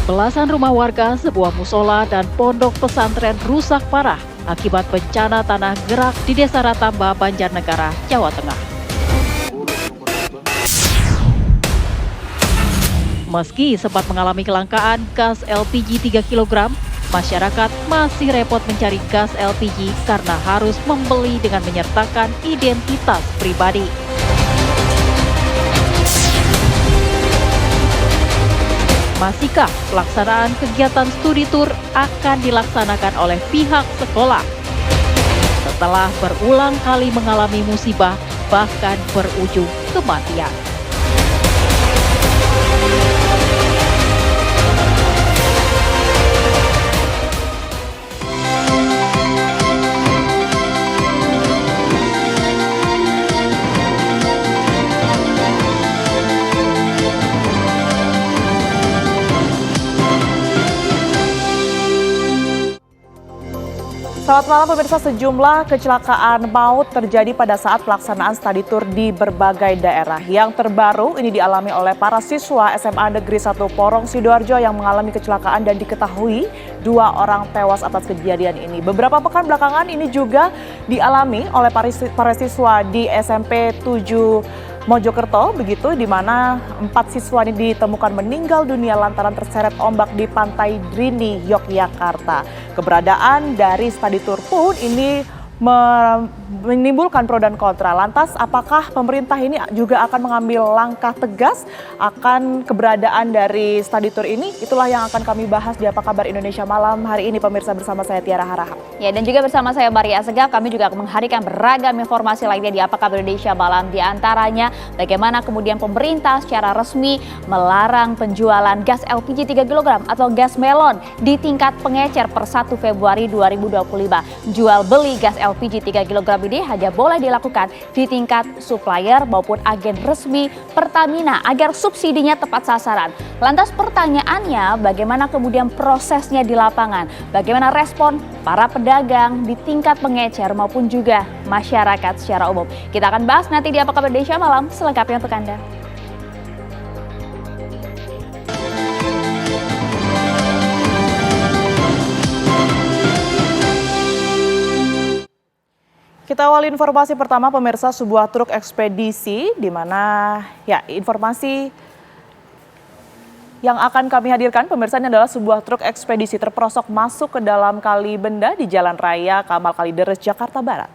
Belasan rumah warga, sebuah musola, dan pondok pesantren rusak parah akibat bencana tanah gerak di Desa Ratamba, Banjarnegara, Jawa Tengah. Meski sempat mengalami kelangkaan gas LPG 3 kg, masyarakat masih repot mencari gas LPG karena harus membeli dengan menyertakan identitas pribadi. Masihkah pelaksanaan kegiatan studi tour akan dilaksanakan oleh pihak sekolah? Setelah berulang kali mengalami musibah, bahkan berujung kematian. Selamat malam pemirsa, sejumlah kecelakaan maut terjadi pada saat pelaksanaan study tour di berbagai daerah. Yang terbaru ini dialami oleh para siswa SMA Negeri 1 Porong Sidoarjo yang mengalami kecelakaan dan diketahui 2 orang tewas atas kejadian ini. Beberapa pekan belakangan ini juga dialami oleh para siswa di SMP 7 Mojokerto, begitu, di mana 4 siswa ini ditemukan meninggal dunia lantaran terseret ombak di Pantai Drini, Yogyakarta. Keberadaan dari study tour pun ini menimbulkan pro dan kontra. Lantas apakah pemerintah ini juga akan mengambil langkah tegas akan keberadaan dari study tour ini? Itulah yang akan kami bahas di Apa Kabar Indonesia Malam hari ini pemirsa, bersama saya Tiara Harahap. Ya, dan juga bersama saya Maria Segaf, kami juga akan menghadirkan beragam informasi lainnya di Apa Kabar Indonesia Malam. Di antaranya bagaimana kemudian pemerintah secara resmi melarang penjualan gas LPG 3 kg atau gas melon di tingkat pengecer per 1 Februari 2025. Jual beli gas LPG 3 kg ini hanya boleh dilakukan di tingkat supplier maupun agen resmi Pertamina agar subsidinya tepat sasaran. Lantas pertanyaannya, bagaimana kemudian prosesnya di lapangan? Bagaimana respon para pedagang di tingkat pengecer maupun juga masyarakat secara umum? Kita akan bahas nanti di Apa Kabar Indonesia Malam selengkapnya untuk Anda. Kita awali informasi pertama pemirsa, sebuah truk ekspedisi di mana informasi yang akan kami hadirkan pemirsa ini adalah sebuah truk ekspedisi terperosok masuk ke dalam kali benda di Jalan Raya Kamal Kalideres, Jakarta Barat.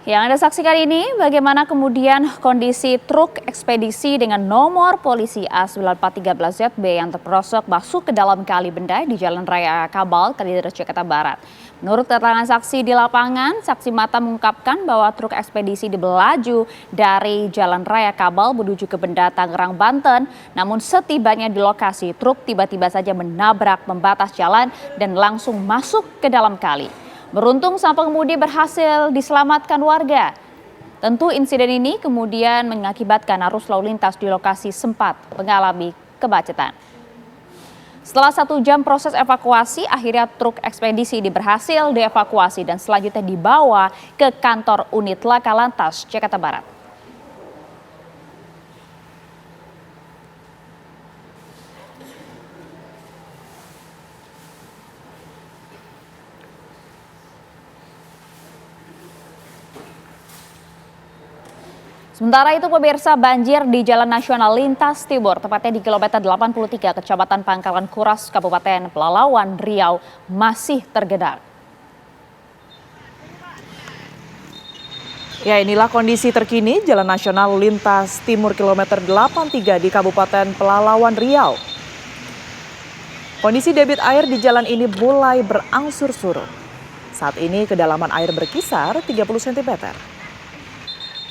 Yang Anda saksikan ini bagaimana kemudian kondisi truk ekspedisi dengan nomor polisi A9413ZB yang terperosok masuk ke dalam kali benda di Jalan Raya Kabal, Kalideres, Jakarta Barat. Menurut keterangan saksi di lapangan, saksi mata mengungkapkan bahwa truk ekspedisi dibelaju dari Jalan Raya Kabal menuju ke Benda Tangerang, Banten. Namun setibanya di lokasi, truk tiba-tiba saja menabrak pembatas jalan dan langsung masuk ke dalam kali. Beruntung sang pengemudi berhasil diselamatkan warga. Tentu insiden ini kemudian mengakibatkan arus lalu lintas di lokasi sempat mengalami kemacetan. Setelah 1 jam proses evakuasi, akhirnya truk ekspedisi berhasil dievakuasi dan selanjutnya dibawa ke kantor unit Laka Lantas, Jakarta Barat. Sementara itu pemirsa, banjir di Jalan Nasional Lintas Timur, tepatnya di kilometer 83 Kecamatan Pangkalan Kuras, Kabupaten Pelalawan, Riau, masih tergenang. Ya, inilah kondisi terkini Jalan Nasional Lintas Timur kilometer 83 di Kabupaten Pelalawan, Riau. Kondisi debit air di jalan ini mulai berangsur surut. Saat ini kedalaman air berkisar 30 cm.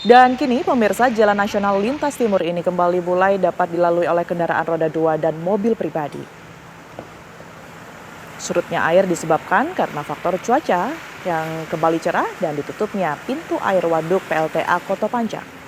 Dan kini pemirsa, Jalan Nasional Lintas Timur ini kembali mulai dapat dilalui oleh kendaraan roda 2 dan mobil pribadi. Surutnya air disebabkan karena faktor cuaca yang kembali cerah dan ditutupnya pintu air waduk PLTA Koto Panjang.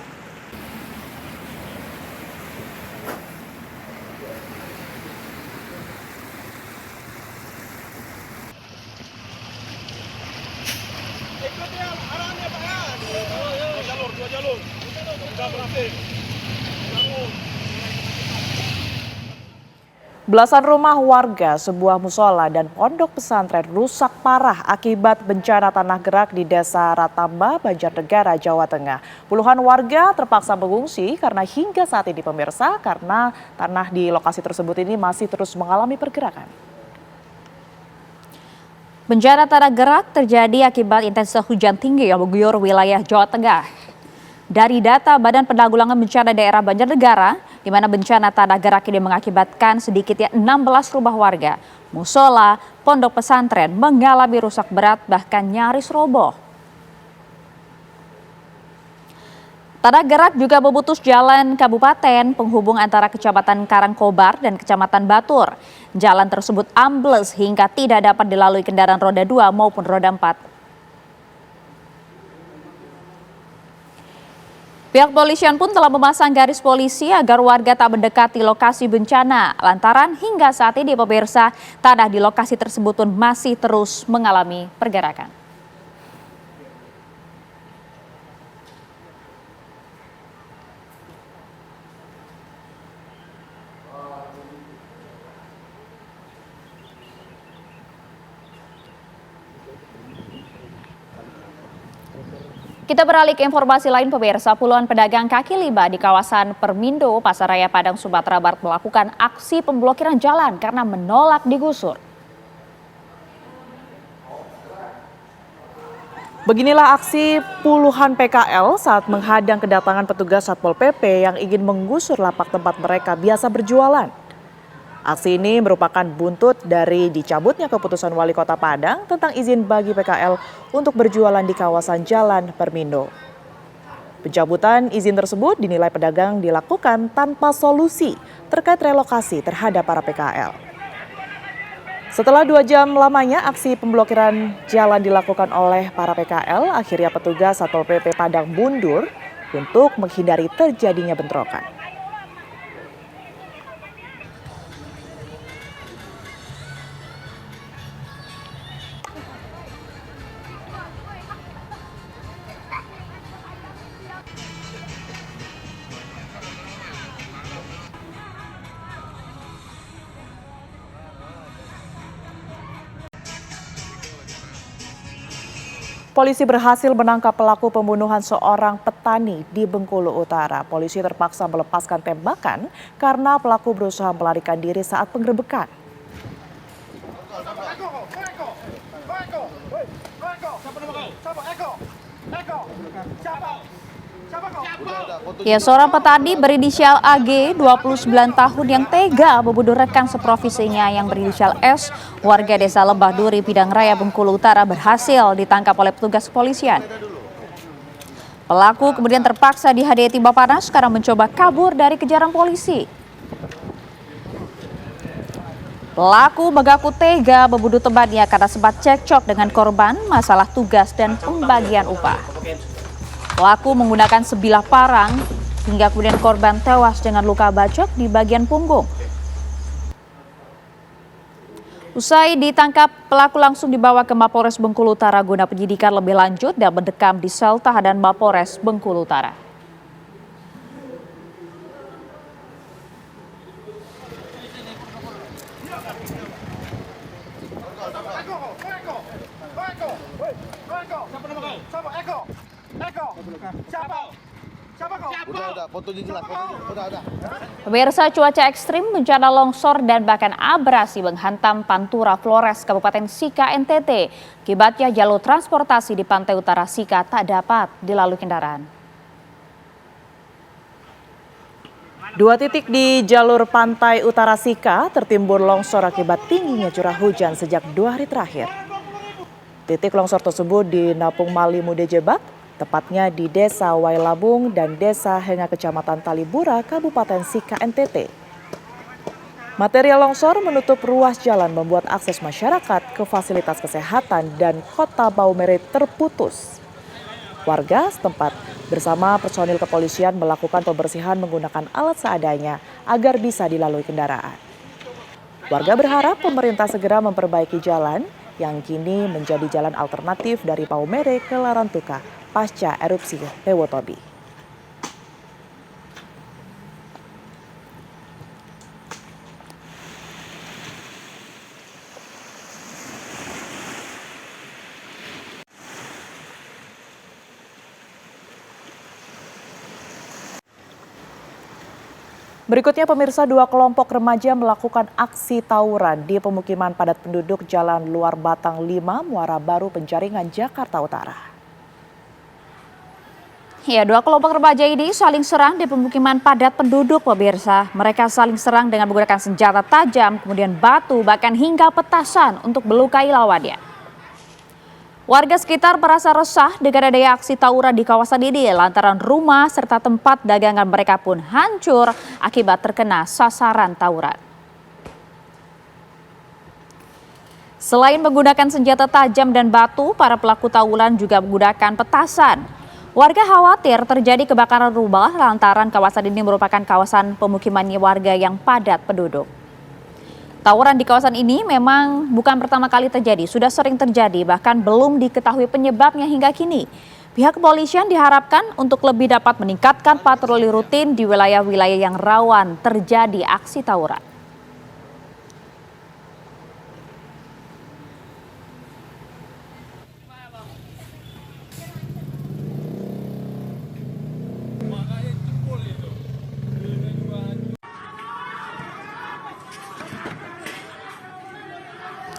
Belasan rumah warga, sebuah musola dan pondok pesantren rusak parah akibat bencana tanah gerak di Desa Ratamba, Banjarnegara, Jawa Tengah. Puluhan warga terpaksa mengungsi karena hingga saat ini pemirsa, karena tanah di lokasi tersebut ini masih terus mengalami pergerakan. Bencana tanah gerak terjadi akibat intensitas hujan tinggi yang mengguyur wilayah Jawa Tengah. Dari data Badan Penanggulangan Bencana Daerah Banjarnegara, di mana bencana tanah gerak ini mengakibatkan sedikitnya 16 rumah warga, musola, pondok pesantren mengalami rusak berat bahkan nyaris roboh. Tanah gerak juga memutus jalan kabupaten penghubung antara Kecamatan Karangkobar dan Kecamatan Batur. Jalan tersebut ambles hingga tidak dapat dilalui kendaraan roda 2 maupun roda 4. Pihak kepolisian pun telah memasang garis polisi agar warga tak mendekati lokasi bencana. Lantaran hingga saat ini pemirsa, tanah di lokasi tersebut pun masih terus mengalami pergerakan. Kita beralih ke informasi lain pemirsa, puluhan pedagang kaki lima di kawasan Permindo, Pasaraya Padang, Sumatera Barat melakukan aksi pemblokiran jalan karena menolak digusur. Beginilah aksi puluhan PKL saat menghadang kedatangan petugas Satpol PP yang ingin menggusur lapak tempat mereka biasa berjualan. Aksi ini merupakan buntut dari dicabutnya keputusan Wali Kota Padang tentang izin bagi PKL untuk berjualan di kawasan Jalan Permindo. Pencabutan izin tersebut dinilai pedagang dilakukan tanpa solusi terkait relokasi terhadap para PKL. Setelah 2 jam lamanya aksi pemblokiran jalan dilakukan oleh para PKL, akhirnya petugas Satpol PP Padang mundur untuk menghindari terjadinya bentrokan. Polisi berhasil menangkap pelaku pembunuhan seorang petani di Bengkulu Utara. Polisi terpaksa melepaskan tembakan karena pelaku berusaha melarikan diri saat penggerebekan. Ya, seorang petani berinisial AG, 29 tahun yang tega membunuh rekan seprofesinya yang berinisial S, warga desa Lembah Duri, Pidang Raya, Bengkulu Utara berhasil ditangkap oleh petugas kepolisian. Pelaku kemudian terpaksa dihadiahi timba panas karena mencoba kabur dari kejaran polisi. Pelaku mengaku tega membunuh temannya karena sempat cekcok dengan korban masalah tugas dan pembagian upah. Pelaku menggunakan sebilah parang hingga kemudian korban tewas dengan luka bacok di bagian punggung. Usai ditangkap, pelaku langsung dibawa ke Mapolres Bengkulu Utara guna penyidikan lebih lanjut dan mendekam di sel tahanan Mapolres Bengkulu Utara. Pemirsa, cuaca ekstrim, bencana longsor dan bahkan abrasi menghantam Pantura Flores, Kabupaten Sika, NTT. Akibatnya jalur transportasi di pantai utara Sika tak dapat dilalui kendaraan. 2 titik di jalur pantai utara Sika tertimbun longsor akibat tingginya curah hujan sejak 2 hari terakhir. Titik longsor tersebut di Napung Mali Mude Jebak, tepatnya di Desa Wailabung dan Desa Henga, Kecamatan Talibura, Kabupaten Sika, NTT. Material longsor menutup ruas jalan membuat akses masyarakat ke fasilitas kesehatan dan Kota Maumere terputus. Warga setempat bersama personil kepolisian melakukan pembersihan menggunakan alat seadanya agar bisa dilalui kendaraan. Warga berharap pemerintah segera memperbaiki jalan yang kini menjadi jalan alternatif dari Maumere ke Larantuka pasca erupsi Lewotobi. Berikutnya pemirsa, dua kelompok remaja melakukan aksi tawuran di pemukiman padat penduduk Jalan Luar Batang 5, Muara Baru, Penjaringan, Jakarta Utara. Ya, dua kelompok remaja ini saling serang di pemukiman padat penduduk, pemirsa. Mereka saling serang dengan menggunakan senjata tajam, kemudian batu, bahkan hingga petasan untuk melukai lawannya. Warga sekitar merasa resah dengan adanya aksi tawuran di kawasan ini lantaran rumah serta tempat dagangan mereka pun hancur akibat terkena sasaran tawuran. Selain menggunakan senjata tajam dan batu, para pelaku tawuran juga menggunakan petasan. Warga khawatir terjadi kebakaran rumah lantaran kawasan ini merupakan kawasan pemukimannya warga yang padat penduduk. Tawuran di kawasan ini memang bukan pertama kali terjadi, sudah sering terjadi, bahkan belum diketahui penyebabnya hingga kini. Pihak kepolisian diharapkan untuk lebih dapat meningkatkan patroli rutin di wilayah-wilayah yang rawan terjadi aksi tawuran.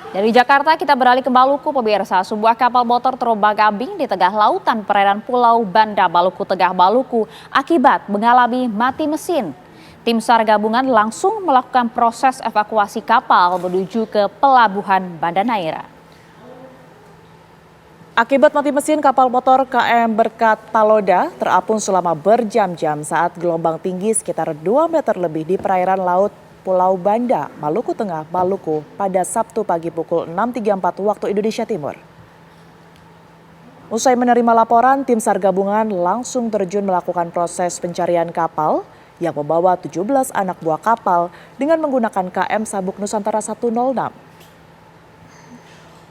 Dari Jakarta kita beralih ke Maluku, pemirsa. Sebuah kapal motor terombang-ambing di tengah lautan perairan Pulau Banda, Maluku Tengah, Maluku akibat mengalami mati mesin. Tim SAR gabungan langsung melakukan proses evakuasi kapal menuju ke pelabuhan Banda Neira. Akibat mati mesin, kapal motor KM Berkat Taloda terapung selama berjam-jam saat gelombang tinggi sekitar 2 meter lebih di perairan laut Pulau Banda, Maluku Tengah, Maluku pada Sabtu pagi pukul 6.34 waktu Indonesia Timur. Usai menerima laporan, tim SAR gabungan langsung terjun melakukan proses pencarian kapal yang membawa 17 anak buah kapal dengan menggunakan KM Sabuk Nusantara 106.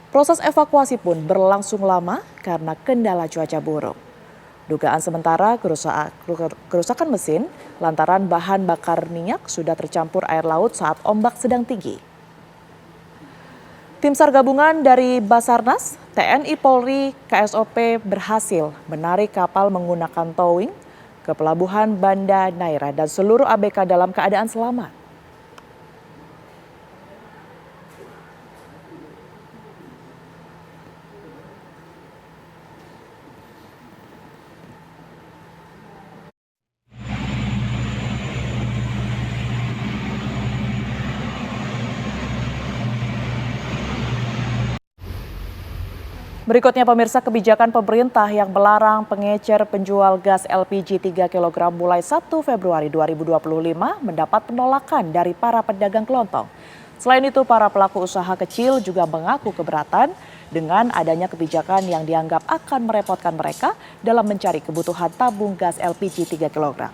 Proses evakuasi pun berlangsung lama karena kendala cuaca buruk. Dugaan sementara kerusakan mesin lantaran bahan bakar minyak sudah tercampur air laut saat ombak sedang tinggi. Tim SAR gabungan dari Basarnas, TNI Polri, KSOP berhasil menarik kapal menggunakan towing ke pelabuhan Banda Neira dan seluruh ABK dalam keadaan selamat. Berikutnya pemirsa, kebijakan pemerintah yang melarang pengecer penjual gas LPG 3 kg mulai 1 Februari 2025 mendapat penolakan dari para pedagang kelontong. Selain itu, para pelaku usaha kecil juga mengaku keberatan dengan adanya kebijakan yang dianggap akan merepotkan mereka dalam mencari kebutuhan tabung gas LPG 3 kg.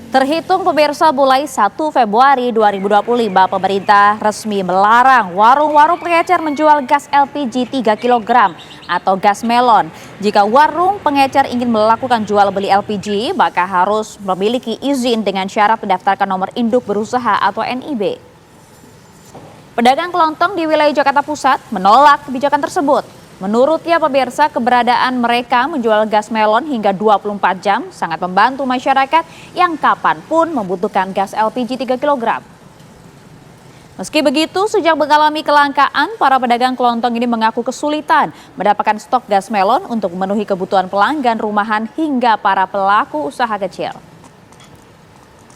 Terhitung pemirsa mulai 1 Februari 2025 pemerintah resmi melarang warung-warung pengecer menjual gas LPG 3 kg atau gas melon. Jika warung pengecer ingin melakukan jual beli LPG maka harus memiliki izin dengan syarat mendaftarkan nomor induk berusaha atau NIB. Pedagang kelontong di wilayah Jakarta Pusat menolak kebijakan tersebut. Menurutnya pemirsa, keberadaan mereka menjual gas melon hingga 24 jam sangat membantu masyarakat yang kapanpun membutuhkan gas LPG 3 kg. Meski begitu, sejak mengalami kelangkaan, para pedagang kelontong ini mengaku kesulitan mendapatkan stok gas melon untuk memenuhi kebutuhan pelanggan rumahan hingga para pelaku usaha kecil.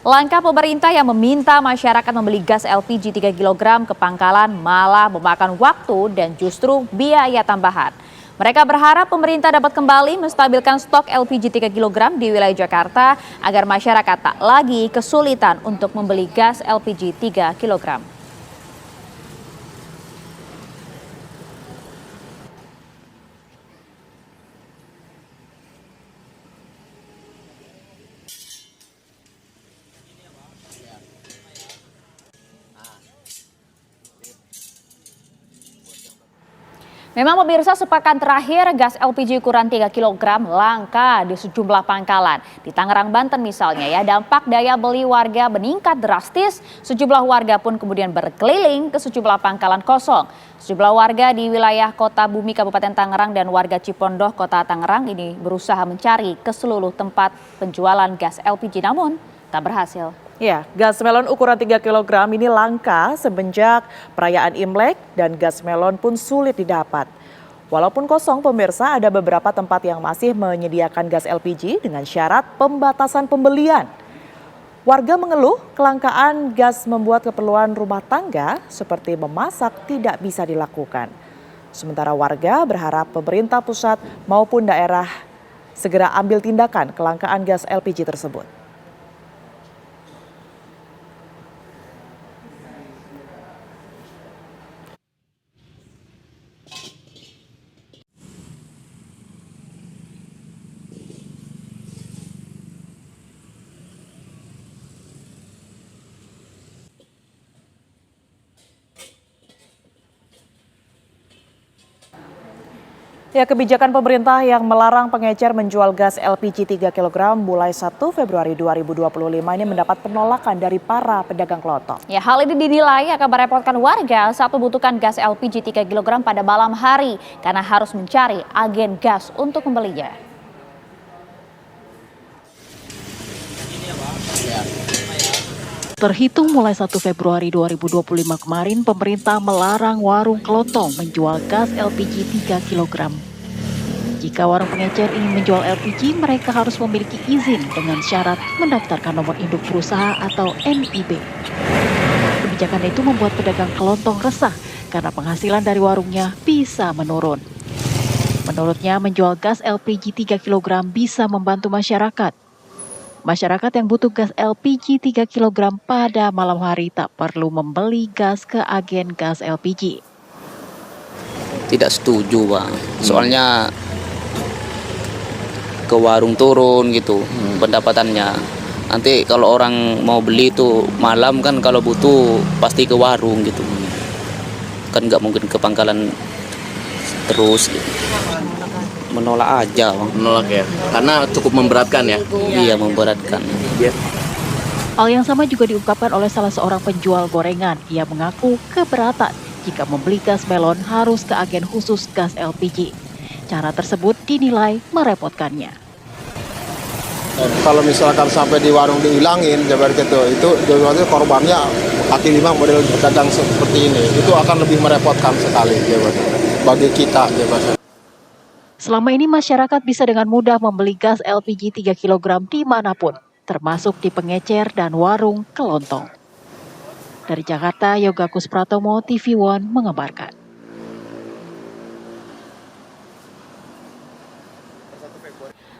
Langkah pemerintah yang meminta masyarakat membeli gas LPG 3 kg ke pangkalan malah memakan waktu dan justru biaya tambahan. Mereka berharap pemerintah dapat kembali menstabilkan stok LPG 3 kg di wilayah Jakarta agar masyarakat tak lagi kesulitan untuk membeli gas LPG 3 kg. Memang pemirsa, sepekan terakhir gas LPG ukuran 3 kg langka di sejumlah pangkalan. Di Tangerang, Banten misalnya ya, dampak daya beli warga meningkat drastis. Sejumlah warga pun kemudian berkeliling ke sejumlah pangkalan kosong. Sejumlah warga di wilayah Kota Bumi Kabupaten Tangerang dan warga Cipondoh Kota Tangerang ini berusaha mencari ke seluruh tempat penjualan gas LPG, namun tak berhasil. Ya, gas melon ukuran 3 kg ini langka semenjak perayaan Imlek dan gas melon pun sulit didapat. Walaupun kosong pemirsa, ada beberapa tempat yang masih menyediakan gas LPG dengan syarat pembatasan pembelian. Warga mengeluh kelangkaan gas membuat keperluan rumah tangga seperti memasak tidak bisa dilakukan. Sementara warga berharap pemerintah pusat maupun daerah segera ambil tindakan kelangkaan gas LPG tersebut. Ya, kebijakan pemerintah yang melarang pengecer menjual gas LPG 3 kg mulai 1 Februari 2025 ini mendapat penolakan dari para pedagang kelontong. Ya, hal ini dinilai akan merepotkan warga saat membutuhkan gas LPG 3 kg pada malam hari karena harus mencari agen gas untuk membelinya. Terhitung mulai 1 Februari 2025 kemarin, pemerintah melarang warung kelontong menjual gas LPG 3 kg. Jika warung pengecer ingin menjual LPG, mereka harus memiliki izin dengan syarat mendaftarkan nomor induk berusaha atau NIB. Kebijakan itu membuat pedagang kelontong resah karena penghasilan dari warungnya bisa menurun. Menurutnya, menjual gas LPG 3 kg bisa membantu masyarakat. Masyarakat yang butuh gas LPG 3 kg pada malam hari tak perlu membeli gas ke agen gas LPG. Tidak setuju, Bang. Soalnya ke warung turun gitu pendapatannya. Nanti kalau orang mau beli itu malam kan, kalau butuh pasti ke warung gitu. Kan nggak mungkin ke pangkalan terus gitu. Menolak aja, Bang. Menolak ya, karena cukup memberatkan ya. Iya, memberatkan. Hal yang sama juga diungkapkan oleh salah seorang penjual gorengan. Ia mengaku keberatan jika membeli gas melon harus ke agen khusus gas LPG. Cara tersebut dinilai merepotkannya. Kalau misalkan sampai di warung dihilangin, itu korbannya kaki lima model dagang seperti ini, itu akan lebih merepotkan sekali bagi kita. Selama ini masyarakat bisa dengan mudah membeli gas LPG 3 kg dimanapun, termasuk di pengecer dan warung kelontong. Dari Jakarta, Yoga Kuspratomo, TV One mengabarkan.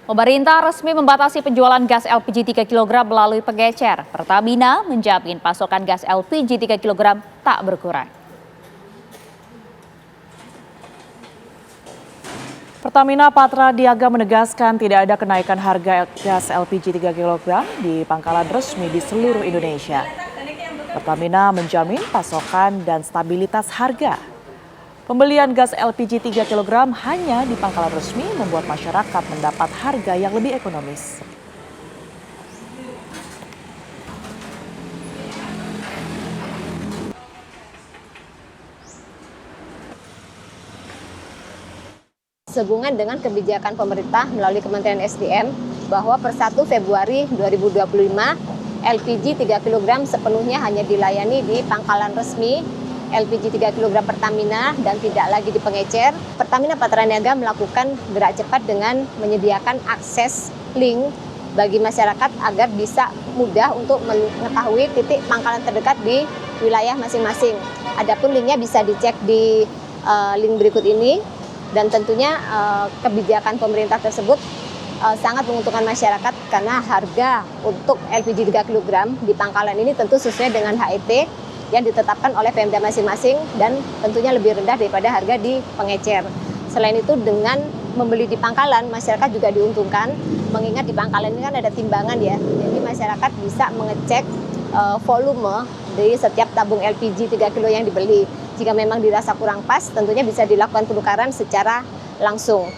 Pemerintah resmi membatasi penjualan gas LPG 3 kg melalui pengecer. Pertamina menjamin pasokan gas LPG 3 kg tak berkurang. Pertamina Patra Niaga menegaskan tidak ada kenaikan harga gas LPG 3 kg di pangkalan resmi di seluruh Indonesia. Pertamina menjamin pasokan dan stabilitas harga. Pembelian gas LPG 3 kg hanya di pangkalan resmi membuat masyarakat mendapat harga yang lebih ekonomis. Sehubungan dengan kebijakan pemerintah melalui Kementerian SDM bahwa per 1 Februari 2025 LPG 3 kg sepenuhnya hanya dilayani di pangkalan resmi LPG 3 kg Pertamina dan tidak lagi di pengecer. Pertamina Patra Niaga melakukan gerak cepat dengan menyediakan akses link bagi masyarakat agar bisa mudah untuk mengetahui titik pangkalan terdekat di wilayah masing-masing. Adapun linknya bisa dicek di link berikut ini. Dan tentunya kebijakan pemerintah tersebut sangat menguntungkan masyarakat karena harga untuk LPG 3 kg di pangkalan ini tentu sesuai dengan HET yang ditetapkan oleh Pemda masing-masing dan tentunya lebih rendah daripada harga di pengecer. Selain itu dengan membeli di pangkalan, masyarakat juga diuntungkan mengingat di pangkalan ini kan ada timbangan ya. Jadi masyarakat bisa mengecek volume dari setiap tabung LPG 3 kg yang dibeli. Jika memang dirasa kurang pas, tentunya bisa dilakukan penukaran secara langsung.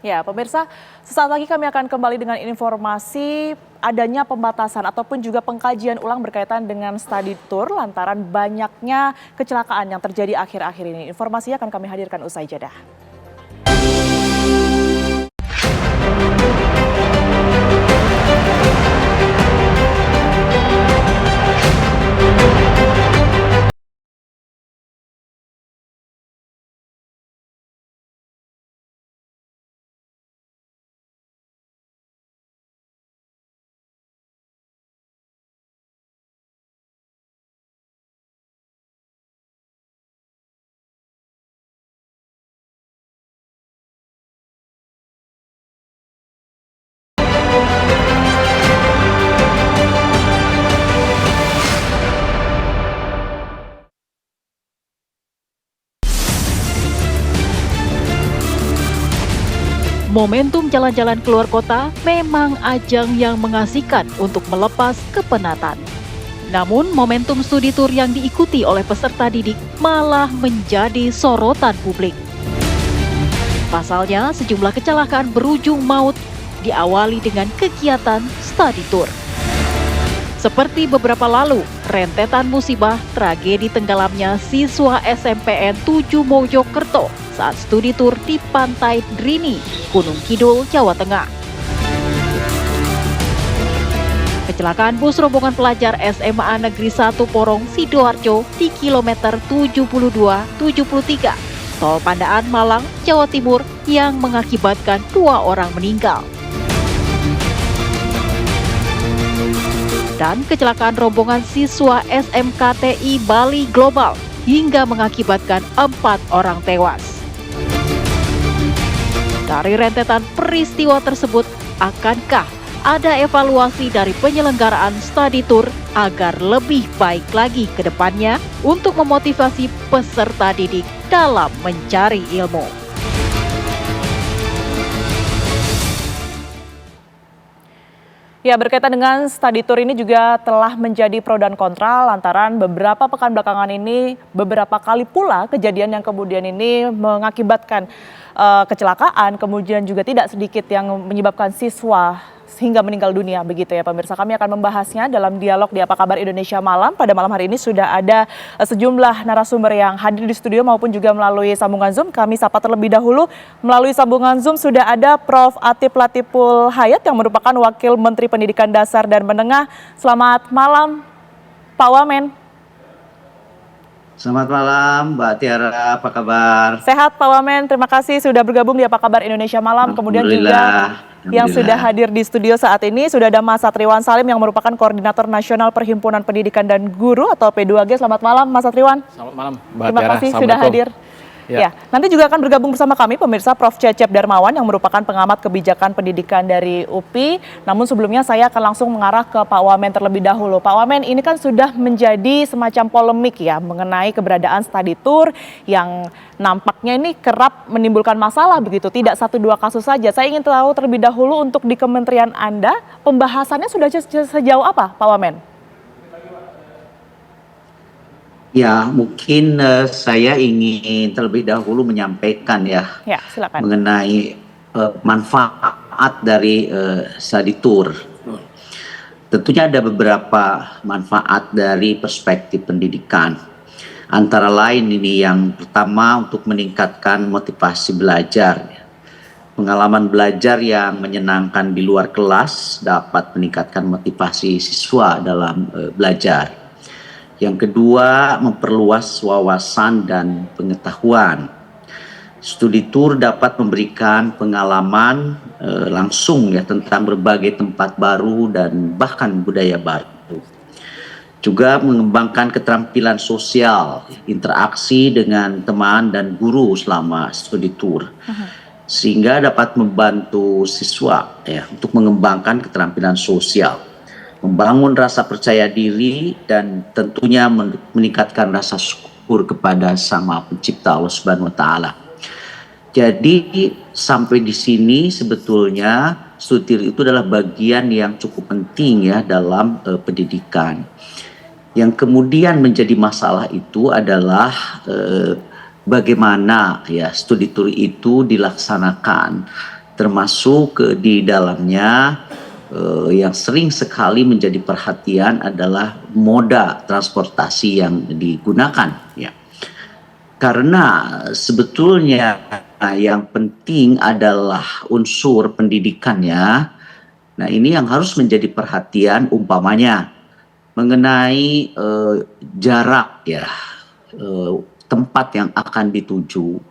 Ya, pemirsa, sesaat lagi kami akan kembali dengan informasi adanya pembatasan ataupun juga pengkajian ulang berkaitan dengan study tour lantaran banyaknya kecelakaan yang terjadi akhir-akhir ini. Informasinya akan kami hadirkan usai jeda. Momentum jalan-jalan keluar kota memang ajang yang mengasihkan untuk melepas kepenatan. Namun, momentum studi tur yang diikuti oleh peserta didik malah menjadi sorotan publik. Pasalnya, sejumlah kecelakaan berujung maut diawali dengan kegiatan study tour. Seperti beberapa lalu, rentetan musibah tragedi tenggelamnya siswa SMPN 7 Mojokerto saat studi tur di Pantai Drini, Gunung Kidul, Jawa Tengah. Kecelakaan bus rombongan pelajar SMA Negeri 1 Porong Sidoarjo di kilometer 72-73, Tol Pandaan Malang, Jawa Timur yang mengakibatkan 2 orang meninggal. Dan kecelakaan rombongan siswa SMKTI Bali Global hingga mengakibatkan 4 orang tewas. Dari rentetan peristiwa tersebut, akankah ada evaluasi dari penyelenggaraan study tour agar lebih baik lagi ke depannya untuk memotivasi peserta didik dalam mencari ilmu? Ya, berkaitan dengan study tour ini juga telah menjadi pro dan kontra lantaran beberapa pekan belakangan ini beberapa kali pula kejadian yang kemudian ini mengakibatkan kecelakaan, kemudian juga tidak sedikit yang menyebabkan siswa hingga meninggal dunia, begitu ya pemirsa. Kami akan membahasnya dalam dialog di Apa Kabar Indonesia Malam. Pada malam hari ini sudah ada sejumlah narasumber yang hadir di studio maupun juga melalui sambungan Zoom. Kami sapa terlebih dahulu melalui sambungan Zoom sudah ada Prof. Atif Latiful Hayat yang merupakan Wakil Menteri Pendidikan Dasar dan Menengah. Selamat malam, Pak Wamen. Selamat malam, Mbak Tiara, apa kabar? Sehat Pak Wamen, terima kasih sudah bergabung di Apa Kabar Indonesia Malam. Kemudian juga yang sudah hadir di studio saat ini sudah ada Mas Satriwan Salim yang merupakan Koordinator Nasional Perhimpunan Pendidikan dan Guru atau P2G. Selamat malam Mas Satriwan. Selamat malam Mbak Terima Tiara. kasih sudah hadir. Ya, nanti juga akan bergabung bersama kami pemirsa Prof. Cecep Darmawan yang merupakan pengamat kebijakan pendidikan dari UPI. Namun sebelumnya saya akan langsung mengarah ke Pak Wamen terlebih dahulu. Pak Wamen, ini kan sudah menjadi semacam polemik ya mengenai keberadaan study tour yang nampaknya ini kerap menimbulkan masalah begitu. Tidak 1-2 kasus saja. Saya ingin tahu terlebih dahulu untuk di Kementerian Anda pembahasannya sudah sejauh apa Pak Wamen? Ya, mungkin saya ingin terlebih dahulu menyampaikan ya silakan. mengenai manfaat dari study tour. Tentunya ada beberapa manfaat dari perspektif pendidikan. Antara lain ini yang pertama untuk meningkatkan motivasi belajar. Pengalaman belajar yang menyenangkan di luar kelas dapat meningkatkan motivasi siswa dalam belajar. Yang kedua, memperluas wawasan dan pengetahuan. Studi tour dapat memberikan pengalaman langsung ya tentang berbagai tempat baru dan bahkan budaya baru. Juga mengembangkan keterampilan sosial, interaksi dengan teman dan guru selama studi tour. Sehingga dapat membantu siswa ya untuk mengembangkan keterampilan sosial, membangun rasa percaya diri dan tentunya meningkatkan rasa syukur kepada Sang Pencipta Allah Subhanahu wa taala. Jadi sampai di sini sebetulnya studi itu adalah bagian yang cukup penting ya dalam pendidikan. Yang kemudian menjadi masalah itu adalah bagaimana ya studi tour itu dilaksanakan, termasuk di dalamnya yang sering sekali menjadi perhatian adalah moda transportasi yang digunakan ya. Karena sebetulnya yang penting adalah unsur pendidikannya. Nah, ini yang harus menjadi perhatian umpamanya mengenai jarak ya, tempat yang akan dituju.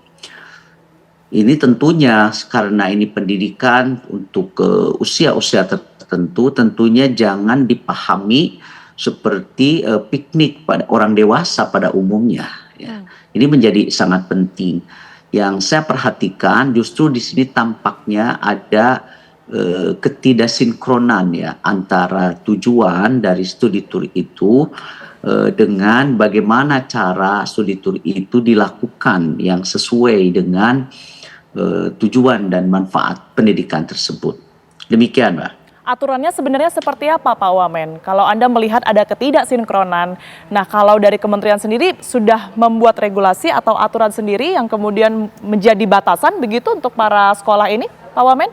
Ini tentunya karena ini pendidikan untuk usia-usia tertentu, tentunya jangan dipahami seperti piknik pada orang dewasa pada umumnya. Ya. Ini menjadi sangat penting. Yang saya perhatikan justru di sini tampaknya ada ketidaksinkronan ya antara tujuan dari studi tour itu dengan bagaimana cara studi tour itu dilakukan yang sesuai dengan tujuan dan manfaat pendidikan tersebut. Demikian, Mbak. Aturannya sebenarnya seperti apa, Pak Wamen? Kalau Anda melihat ada ketidaksinkronan, nah kalau dari kementerian sendiri sudah membuat regulasi atau aturan sendiri yang kemudian menjadi batasan begitu untuk para sekolah ini, Pak Wamen?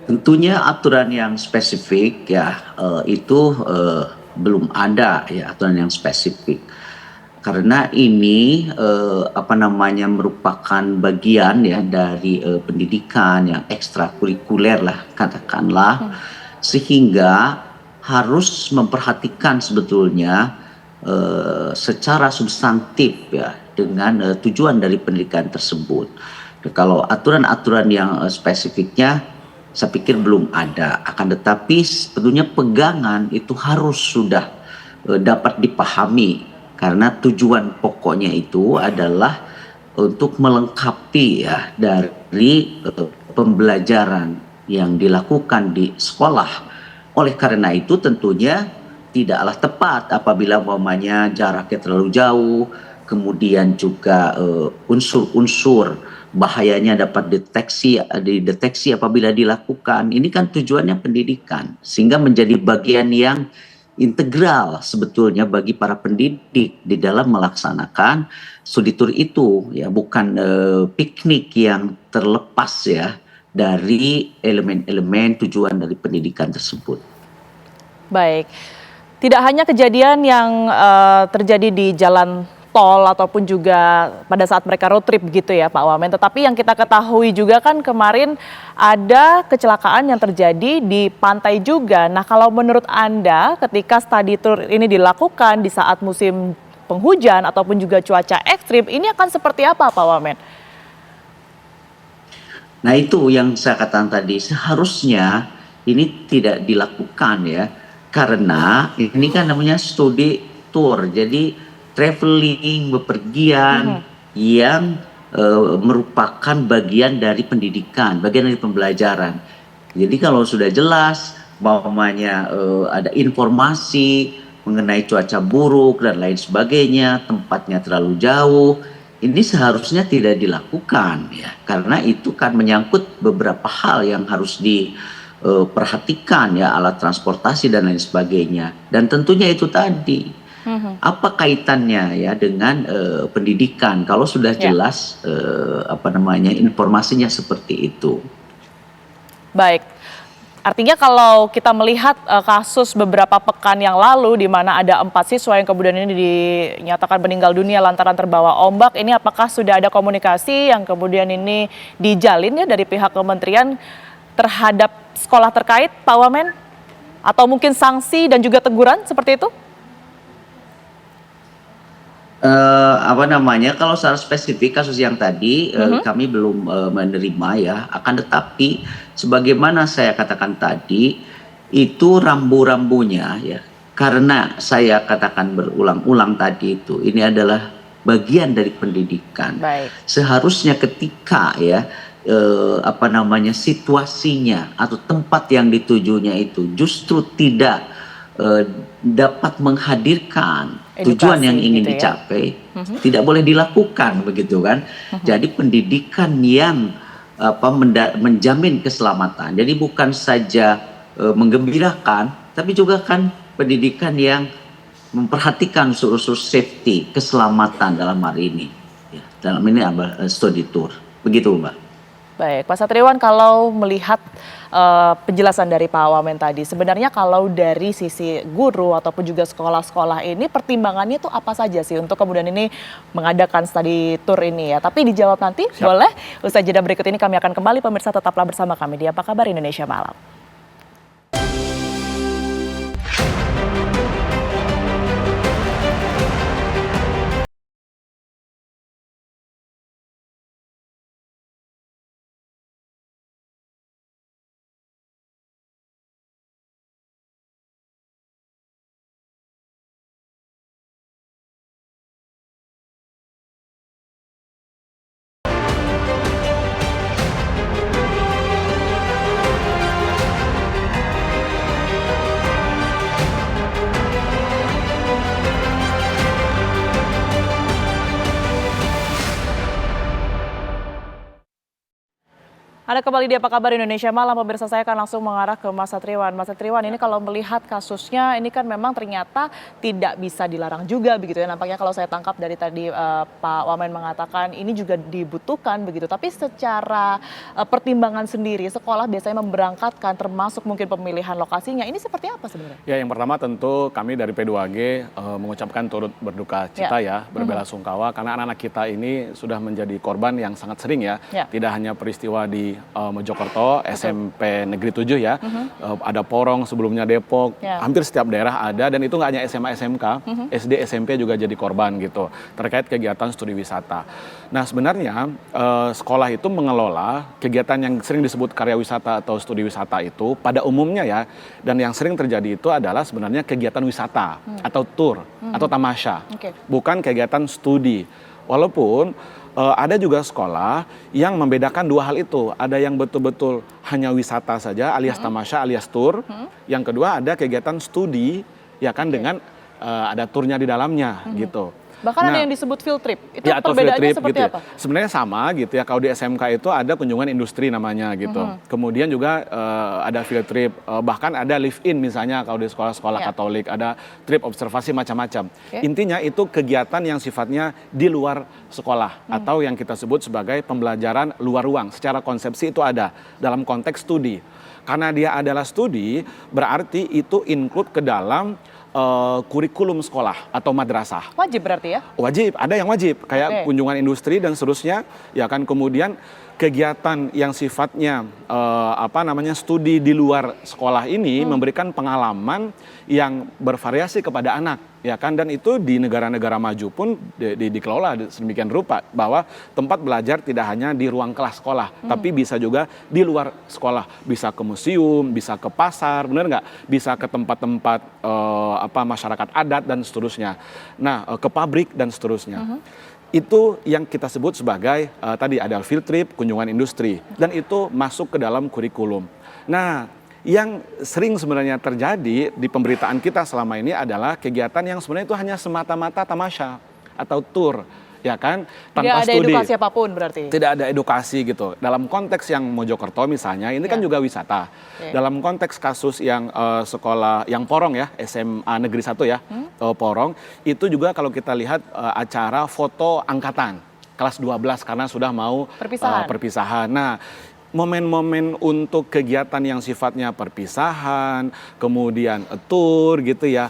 Tentunya aturan yang spesifik ya itu belum ada ya aturan yang spesifik. Karena ini merupakan bagian ya dari pendidikan yang ekstrakurikuler lah katakanlah, sehingga harus memperhatikan sebetulnya secara substantif ya dengan tujuan dari pendidikan tersebut. Kalau aturan-aturan yang spesifiknya saya pikir belum ada, akan tetapi sebetulnya pegangan itu harus sudah dapat dipahami. Karena tujuan pokoknya itu adalah untuk melengkapi ya dari pembelajaran yang dilakukan di sekolah. Oleh karena itu tentunya tidaklah tepat apabila umpamanya jaraknya terlalu jauh, kemudian juga unsur-unsur bahayanya dapat dideteksi apabila dilakukan. Ini kan tujuannya pendidikan, sehingga menjadi bagian yang integral sebetulnya bagi para pendidik di dalam melaksanakan studi tour itu ya, bukan piknik yang terlepas ya dari elemen-elemen tujuan dari pendidikan tersebut. Baik, tidak hanya kejadian yang terjadi di jalan tol ataupun juga pada saat mereka road trip gitu ya Pak Wamen, tetapi yang kita ketahui juga kan kemarin ada kecelakaan yang terjadi di pantai juga. Nah kalau menurut Anda ketika study tour ini dilakukan di saat musim penghujan ataupun juga cuaca ekstrim, ini akan seperti apa Pak Wamen? Nah itu yang saya katakan tadi, seharusnya ini tidak dilakukan ya, karena ini kan namanya studi tour, jadi traveling, bepergian yang merupakan bagian dari pendidikan, bagian dari pembelajaran. Jadi kalau sudah jelas bahwanya ada informasi mengenai cuaca buruk dan lain sebagainya, tempatnya terlalu jauh, ini seharusnya tidak dilakukan ya, karena itu kan menyangkut beberapa hal yang harus diperhatikan ya, alat transportasi dan lain sebagainya. Dan tentunya itu tadi. Apa kaitannya ya dengan pendidikan kalau sudah jelas informasinya seperti itu. Baik, artinya kalau kita melihat kasus beberapa pekan yang lalu di mana ada 4 siswa yang kemudian ini dinyatakan meninggal dunia lantaran terbawa ombak, ini apakah sudah ada komunikasi yang kemudian ini dijalin ya dari pihak kementerian terhadap sekolah terkait Pak Wamen? Atau mungkin sanksi dan juga teguran seperti itu? Kalau secara spesifik kasus yang tadi kami belum menerima ya, akan tetapi sebagaimana saya katakan tadi itu rambu-rambunya ya, karena saya katakan berulang-ulang tadi itu ini adalah bagian dari pendidikan. Baik. Seharusnya ketika ya situasinya atau tempat yang ditujunya itu justru tidak dapat menghadirkan tujuan yang ingin gitu ya? dicapai, tidak boleh dilakukan begitu kan. Jadi pendidikan yang menjamin keselamatan. Jadi bukan saja menggembirakan, tapi juga kan pendidikan yang memperhatikan unsur-unsur safety, keselamatan dalam hari ini. Ya, dalam ini studi tour. Begitu Mbak. Baik, Pak Satriwan, kalau melihat penjelasan dari Pak Wamen tadi, sebenarnya kalau dari sisi guru ataupun juga sekolah-sekolah ini pertimbangannya itu apa saja sih untuk kemudian ini mengadakan study tour ini ya? Tapi dijawab nanti, boleh? Usai jeda berikut ini kami akan kembali, pemirsa tetaplah bersama kami di Apa Kabar Indonesia Malam. Anda kembali di Apa Kabar Indonesia Malam, pemirsa. Saya akan langsung mengarah ke Mas Satriwan. Mas Satriwan, ini kalau melihat kasusnya, ini kan memang ternyata tidak bisa dilarang juga begitu ya. Nampaknya kalau saya tangkap dari tadi Pak Wamen mengatakan ini juga dibutuhkan begitu. Tapi secara pertimbangan sendiri, sekolah biasanya memberangkatkan termasuk mungkin pemilihan lokasinya. Ini seperti apa sebenarnya? Ya, yang pertama tentu kami dari P2G mengucapkan turut berduka cita ya, berbelasungkawa karena anak-anak kita ini sudah menjadi korban yang sangat sering ya. Tidak hanya peristiwa di Mojokerto, SMP Negeri 7 ya, ada Porong, sebelumnya Depok, hampir setiap daerah ada, dan itu nggak hanya SMA SMK, SD SMP juga jadi korban gitu, terkait kegiatan studi wisata. Nah sebenarnya sekolah itu mengelola kegiatan yang sering disebut karya wisata atau studi wisata itu pada umumnya ya, dan yang sering terjadi itu adalah sebenarnya kegiatan wisata atau tour atau tamasya, bukan kegiatan studi. Walaupun ada juga sekolah yang membedakan dua hal itu. Ada yang betul-betul hanya wisata saja alias tamasya alias tour. Yang kedua ada kegiatan studi ya kan dengan ada turnya di dalamnya gitu. Bahkan ada yang disebut field trip. Itu ya, perbedaannya field trip, seperti gitu apa? Ya. Sebenarnya sama gitu ya. Kalau di SMK itu ada kunjungan industri namanya gitu. Kemudian juga ada field trip. Bahkan ada live-in misalnya kalau di sekolah-sekolah Katolik. Ada trip observasi macam-macam. Intinya itu kegiatan yang sifatnya di luar sekolah. Atau yang kita sebut sebagai pembelajaran luar ruang. Secara konsepsi itu ada dalam konteks studi. Karena dia adalah studi, berarti itu include ke dalam kurikulum sekolah atau madrasah. Wajib berarti ya? Wajib, ada yang wajib. Kayak kunjungan industri dan seterusnya. Ya kan, kemudian kegiatan yang sifatnya studi di luar sekolah ini memberikan pengalaman yang bervariasi kepada anak. Ya kan, dan itu di negara-negara maju pun dikelola sedemikian rupa bahwa tempat belajar tidak hanya di ruang kelas sekolah, tapi bisa juga di luar sekolah, bisa ke museum, bisa ke pasar, benar nggak? Bisa ke tempat-tempat masyarakat adat dan seterusnya. Nah, ke pabrik dan seterusnya. Itu yang kita sebut sebagai tadi ada field trip, kunjungan industri, dan itu masuk ke dalam kurikulum. Nah, yang sering sebenarnya terjadi di pemberitaan kita selama ini adalah kegiatan yang sebenarnya itu hanya semata-mata tamasya atau tour, ya kan, tanpa studi. Tidak ada edukasi apapun berarti? Tidak ada edukasi gitu. Dalam konteks yang Mojokerto misalnya, ini kan juga wisata. Dalam konteks kasus yang sekolah, yang Porong ya, SMA Negeri 1 ya, Porong, itu juga kalau kita lihat acara foto angkatan, kelas 12 karena sudah mau perpisahan. Nah, momen-momen untuk kegiatan yang sifatnya perpisahan, kemudian tour gitu ya,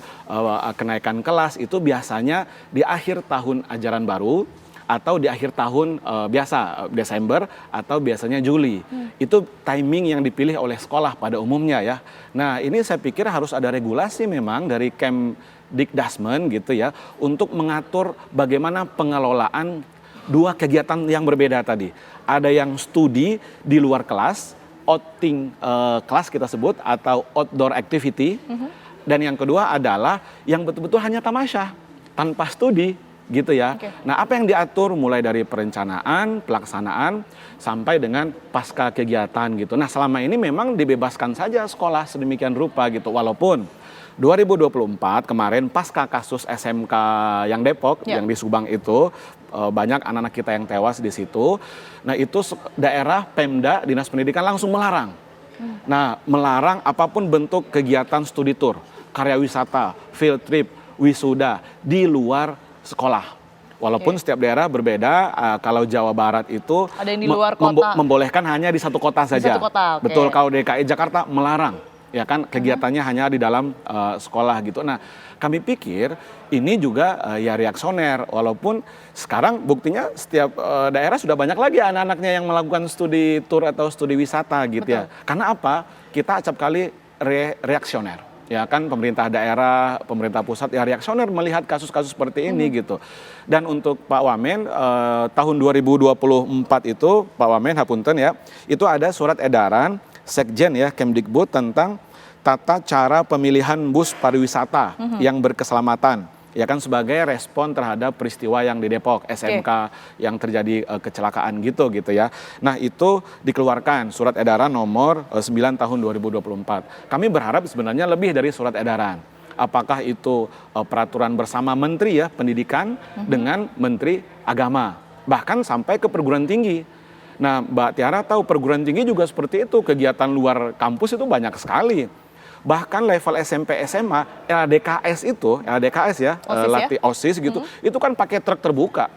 kenaikan kelas itu biasanya di akhir tahun ajaran baru atau di akhir tahun biasa Desember atau biasanya Juli. Itu timing yang dipilih oleh sekolah pada umumnya ya. Nah, ini saya pikir harus ada regulasi memang dari Kemdikdasmen gitu ya untuk mengatur bagaimana pengelolaan dua kegiatan yang berbeda tadi. Ada yang studi di luar kelas, outing kelas kita sebut atau outdoor activity. Dan yang kedua adalah yang betul-betul hanya tamasya, tanpa studi gitu ya. Nah, apa yang diatur mulai dari perencanaan, pelaksanaan, sampai dengan pasca kegiatan gitu. Nah, selama ini memang dibebaskan saja sekolah sedemikian rupa gitu. Walaupun 2024 kemarin pasca kasus SMK yang Depok, yang di Subang itu, banyak anak-anak kita yang tewas di situ. Nah, itu daerah Pemda, Dinas Pendidikan langsung melarang. Nah, melarang apapun bentuk kegiatan studi tour, karya wisata, field trip, wisuda di luar sekolah. Walaupun setiap daerah berbeda, kalau Jawa Barat itu ada yang di luar kota. Membolehkan hanya di satu kota saja. Di satu kota, betul, kalau DKI Jakarta melarang. Ya kan, kegiatannya hanya di dalam sekolah gitu. Nah, kami pikir ini juga ya reaksioner, walaupun sekarang buktinya setiap daerah sudah banyak lagi anak-anaknya yang melakukan studi tour atau studi wisata gitu ya. Karena apa? Kita acap kali reaksioner. Ya kan, pemerintah daerah, pemerintah pusat ya reaksioner melihat kasus-kasus seperti ini gitu. Dan untuk Pak Wamen tahun 2024 itu Pak Wamen hapunten ya, itu ada surat edaran Sekjen ya Kemdikbud tentang tata cara pemilihan bus pariwisata yang berkeselamatan, ya kan, sebagai respon terhadap peristiwa yang di Depok SMK yang terjadi kecelakaan gitu ya. Nah, itu dikeluarkan surat edaran nomor 9 tahun 2024. Kami berharap sebenarnya lebih dari surat edaran. Apakah itu peraturan bersama Menteri ya Pendidikan dengan Menteri Agama, bahkan sampai ke perguruan tinggi. Nah, Mbak Tiara tahu perguruan tinggi juga seperti itu, kegiatan luar kampus itu banyak sekali. Bahkan level SMP SMA, LDKS ya, OSIS latih OSIS gitu, itu kan pakai truk terbuka.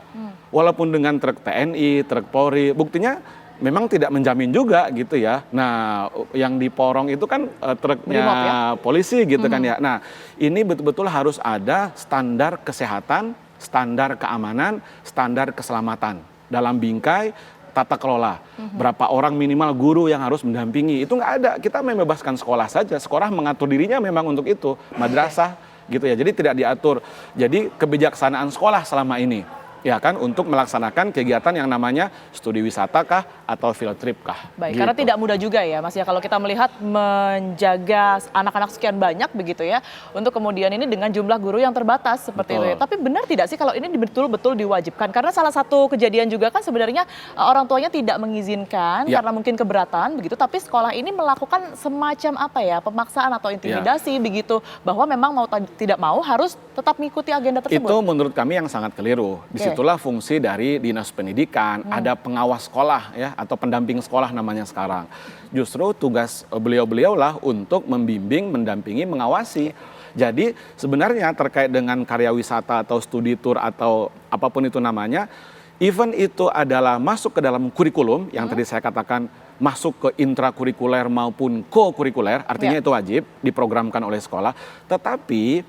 Walaupun dengan truk TNI, truk Polri, buktinya memang tidak menjamin juga gitu ya. Nah, yang di Porong itu kan truknya Brimob ya? polisi gitu kan ya. Nah, ini betul-betul harus ada standar kesehatan, standar keamanan, standar keselamatan dalam bingkai tata kelola. Berapa orang minimal guru yang harus mendampingi, itu nggak ada. Kita membebaskan sekolah saja. Sekolah mengatur dirinya memang untuk itu. Madrasah gitu ya. Jadi tidak diatur. Jadi kebijaksanaan sekolah selama ini, ya kan, untuk melaksanakan kegiatan yang namanya studi wisata kah atau field trip kah. Baik, gitu. karena tidak mudah juga ya Mas ya kalau kita melihat menjaga anak-anak sekian banyak begitu ya untuk kemudian ini dengan jumlah guru yang terbatas seperti itu ya. Tapi benar tidak sih kalau ini betul-betul diwajibkan? Karena salah satu kejadian juga kan sebenarnya orang tuanya tidak mengizinkan karena mungkin keberatan begitu, tapi sekolah ini melakukan semacam apa ya, pemaksaan atau intimidasi begitu bahwa memang mau tidak mau harus tetap mengikuti agenda tersebut. Itu menurut kami yang sangat keliru. Disitulah fungsi dari dinas pendidikan, ada pengawas sekolah ya, atau pendamping sekolah namanya sekarang. Justru tugas beliau-beliau lah untuk membimbing, mendampingi, mengawasi. Jadi sebenarnya terkait dengan karya wisata atau studi tour atau apapun itu namanya, even itu adalah masuk ke dalam kurikulum, yang tadi saya katakan masuk ke intrakurikuler maupun co-kurikuler, artinya itu wajib diprogramkan oleh sekolah, tetapi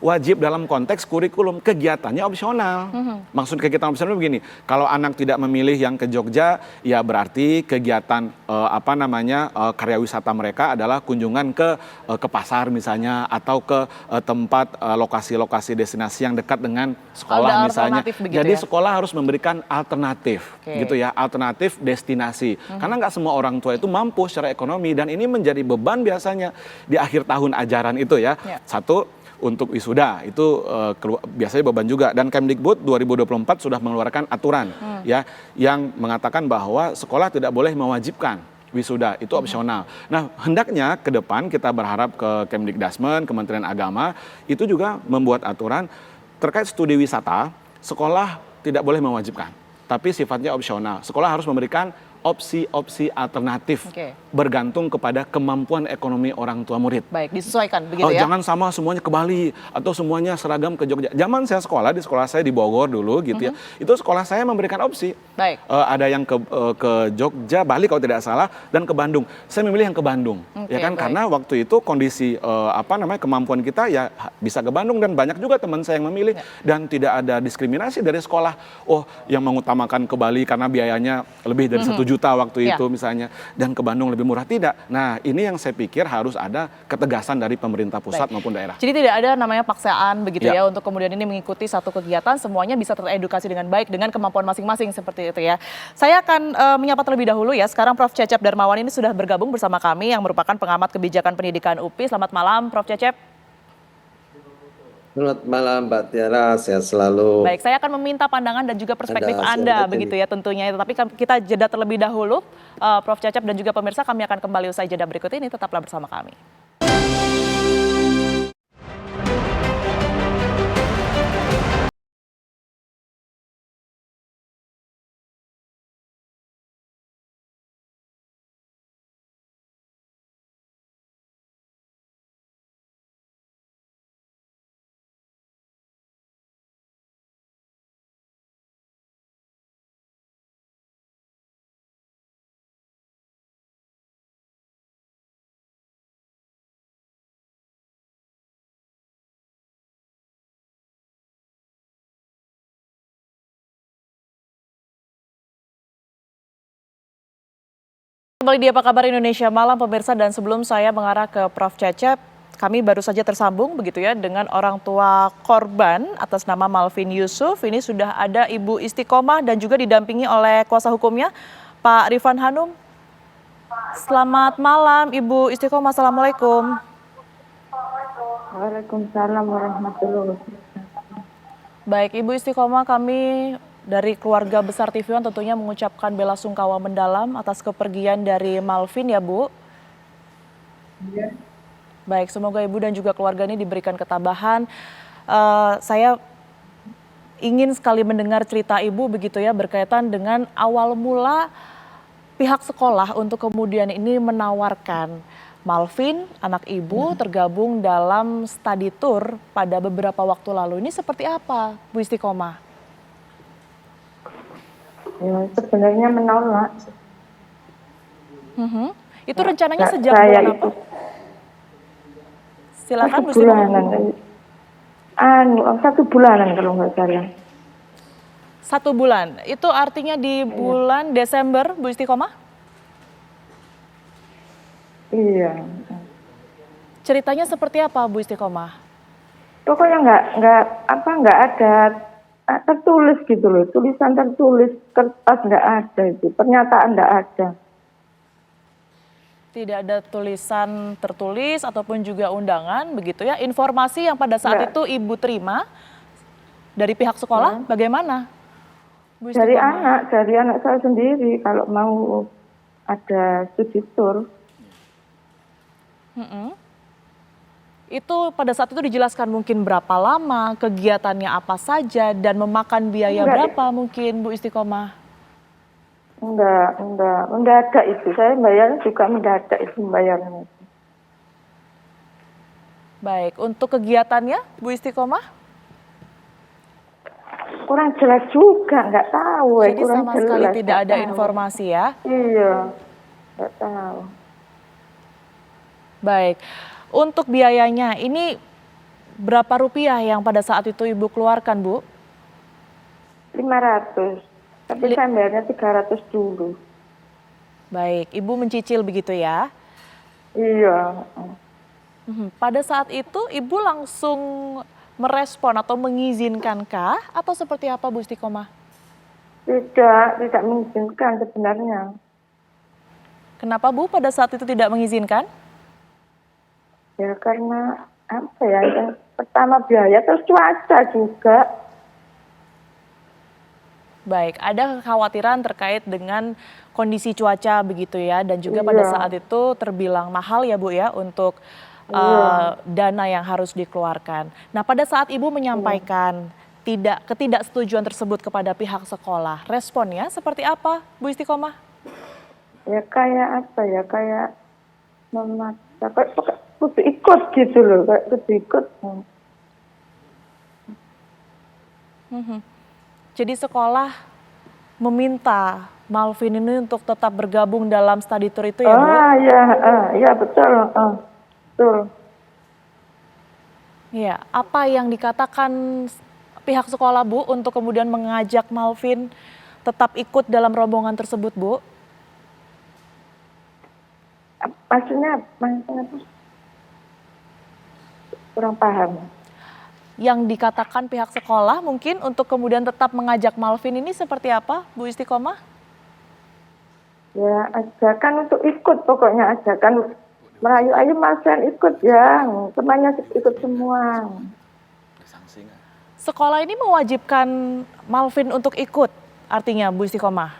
wajib dalam konteks kurikulum, kegiatannya opsional. Maksud kegiatan opsional begini, kalau anak tidak memilih yang ke Jogja, ya berarti kegiatan karya wisata mereka adalah kunjungan ke pasar misalnya, atau ke tempat lokasi-lokasi destinasi yang dekat dengan sekolah misalnya. Jadi sekolah harus memberikan alternatif, gitu ya, alternatif destinasi. Karena nggak semua orang tua itu mampu secara ekonomi, dan ini menjadi beban biasanya di akhir tahun ajaran itu ya. Satu, untuk wisuda itu biasanya beban juga, dan Kemdikbud 2024 sudah mengeluarkan aturan ya yang mengatakan bahwa sekolah tidak boleh mewajibkan wisuda, itu opsional. Nah, hendaknya ke depan kita berharap ke Kemdikdasmen, Kementerian Agama itu juga membuat aturan terkait studi wisata, sekolah tidak boleh mewajibkan, tapi sifatnya opsional. Sekolah harus memberikan opsi-opsi alternatif bergantung kepada kemampuan ekonomi orang tua murid. Baik, disesuaikan begitu ya. Jangan sama semuanya ke Bali atau semuanya seragam ke Jogja. Zaman saya sekolah, di sekolah saya di Bogor dulu gitu ya. Itu sekolah saya memberikan opsi. Baik. Ada yang ke Jogja, Bali kalau tidak salah, dan ke Bandung. Saya memilih yang ke Bandung. Ya kan, karena waktu itu kondisi kemampuan kita ya bisa ke Bandung, dan banyak juga teman saya yang memilih, dan tidak ada diskriminasi dari sekolah. Oh, yang mengutamakan ke Bali karena biayanya lebih dari 1 juta waktu itu misalnya, dan ke Bandung lebih murah, tidak. Nah, ini yang saya pikir harus ada ketegasan dari pemerintah pusat maupun daerah. Jadi tidak ada namanya paksaan begitu ya untuk kemudian ini mengikuti satu kegiatan, semuanya bisa teredukasi dengan baik dengan kemampuan masing-masing seperti itu ya. Saya akan menyapa terlebih dahulu ya. Sekarang Prof. Cecep Darmawan ini sudah bergabung bersama kami yang merupakan pengamat kebijakan pendidikan UPI. Selamat malam Prof. Cecep. Selamat malam Mbak Tiara, sehat selalu. Baik, saya akan meminta pandangan dan juga perspektif Anda begitu ya tentunya. Tapi kita jeda terlebih dahulu, Prof. Cecep dan juga pemirsa, kami akan kembali usai jeda berikut ini, tetaplah bersama kami. Kembali di Apa Kabar Indonesia Malam pemirsa, dan sebelum saya mengarah ke Prof. Cecep, kami baru saja tersambung begitu ya dengan orang tua korban atas nama Malvin Yusuf. Ini sudah ada Ibu Istiqomah dan juga didampingi oleh kuasa hukumnya Pak Rifan Hanum. Selamat malam Ibu Istiqomah, Assalamualaikum. Waalaikumsalam warahmatullahi wabarakatuh. Baik Ibu Istiqomah, kami dari keluarga besar TV One tentunya mengucapkan bela sungkawa mendalam atas kepergian dari Malvin ya Bu. Ya. Baik, semoga Ibu dan juga keluarga ini diberikan ketabahan. Saya ingin sekali mendengar cerita Ibu begitu ya berkaitan dengan awal mula pihak sekolah untuk kemudian ini menawarkan Malvin, anak ibu, tergabung dalam study tour pada beberapa waktu lalu. Ini seperti apa, Bu Istiqomah? Ya, sebenarnya menolak. Itu rencananya Nggak, sejak saya bulan apa? itu Silakan, Bu 1 Istiqomah. bulanan. 1 bulanan kalau nggak salah. 1 bulan, itu artinya di bulan Desember, Bu Istiqomah? Iya. Ceritanya seperti apa, Bu Istiqomah? Pokoknya nggak ada tertulis gitu loh, tulisan tertulis, kertas nggak ada itu, pernyataan nggak ada. Tidak ada tulisan tertulis ataupun juga undangan, begitu ya. Informasi yang pada saat Nggak. itu Ibu terima dari pihak sekolah bagaimana, Bu Dari Istiqomah? anak saya sendiri kalau mau ada studi tour. Itu pada saat itu dijelaskan mungkin berapa lama, kegiatannya apa saja, dan memakan biaya Enggak. berapa mungkin, Bu Istiqomah? Mendadak itu. Saya bayarnya juga mendadak itu bayarnya. Baik, untuk kegiatannya, Bu Istiqomah? Kurang jelas juga, nggak tahu. Jadi kurang sama sekali jelas, tidak nggak ada tahu. informasi ya? Iya, nggak tahu. Baik, untuk biayanya ini berapa rupiah yang pada saat itu Ibu keluarkan, Bu? 500, tapi saya bayarnya 300 dulu. Baik, Ibu mencicil begitu ya? Iya. Pada saat itu Ibu langsung merespon atau mengizinkankah atau seperti apa, Bu Istiqomah? Tidak mengizinkan sebenarnya. Kenapa, Bu, pada saat itu tidak mengizinkan? Ya karena apa ya, yang pertama biaya, terus cuaca juga. Baik, ada kekhawatiran terkait dengan kondisi cuaca begitu ya, dan juga pada Iya. saat itu terbilang mahal ya, Bu ya, untuk dana yang harus dikeluarkan. Nah, pada saat Ibu menyampaikan ketidaksetujuan tersebut kepada pihak sekolah, responnya seperti apa, Bu Istiqomah? Ya kayak apa ya, kayak memaksa, kayak kudu ikut gitu loh, kayak kudu ikut. Jadi sekolah meminta Malvin ini untuk tetap bergabung dalam study tour itu ya, Bu? Iya betul, betul. Iya, apa yang dikatakan pihak sekolah, Bu, untuk kemudian mengajak Malvin tetap ikut dalam rombongan tersebut, Bu? Maksudnya apa? Kurang paham. Yang dikatakan pihak sekolah mungkin untuk kemudian tetap mengajak Malvin ini seperti apa, Bu Istiqomah? Ya ajakan untuk ikut, pokoknya ajakan merayu, ayo Malvin ikut ya, temannya ikut semua. Sekolah ini mewajibkan Malvin untuk ikut, artinya Bu Istiqomah?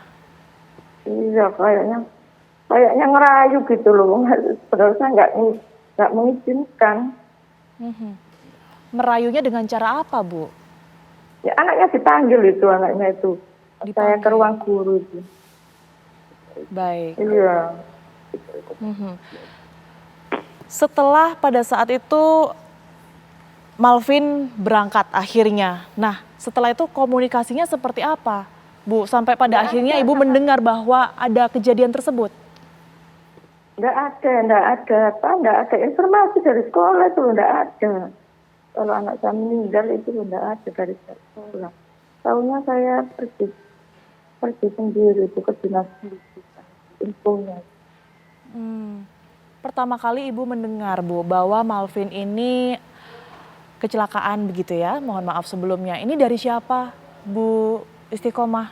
Iya, kayaknya ngerayu gitu loh, sebenarnya nggak mengizinkan. Merayunya dengan cara apa, Bu? Ya anaknya dipanggil itu, saya ke ruang guru itu. Baik. Iya. Setelah pada saat itu Malvin berangkat akhirnya. Nah, setelah itu komunikasinya seperti apa, Bu? Sampai pada akhirnya Ibu mendengar bahwa ada kejadian tersebut. Nggak ada informasi dari sekolah itu, nggak ada. Kalau anak saya meninggal itu nggak ada dari sekolah. Tahunya saya pergi sendiri itu ke dinas pendidikan, infonya. Pertama kali Ibu mendengar, Bu, bahwa Malvin ini kecelakaan begitu ya, mohon maaf sebelumnya. Ini dari siapa, Bu Istiqomah?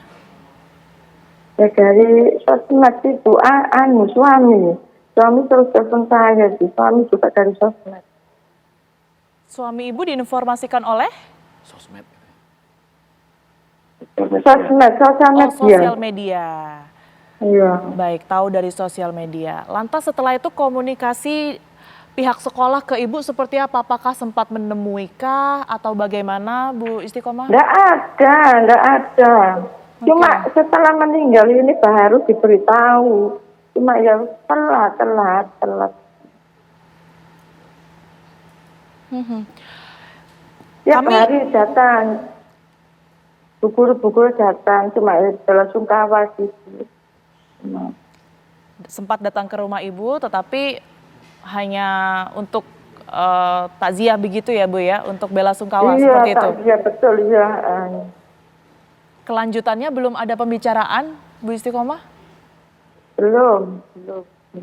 Ya dari sosmed itu, suami terus telepon saya, suami juga dari sosmed. Suami Ibu diinformasikan oleh? Sosmed. Sosial media. Iya. Baik, tahu dari sosial media. Lantas setelah itu komunikasi pihak sekolah ke Ibu seperti apa? Apakah sempat menemui kah atau bagaimana, Bu Istiqomah? Nggak ada. Cuma setelah meninggal ini baru diberitahu. Cuma ya telat. Tiap hari datang, bukur datang, cuma belasungkawa gitu. Sempat datang ke rumah ibu, tetapi hanya untuk takziah begitu ya Bu ya, untuk bela sungkawa seperti itu. Iya betul ya. Kelanjutannya belum ada pembicaraan Bu Istiqomah? Belum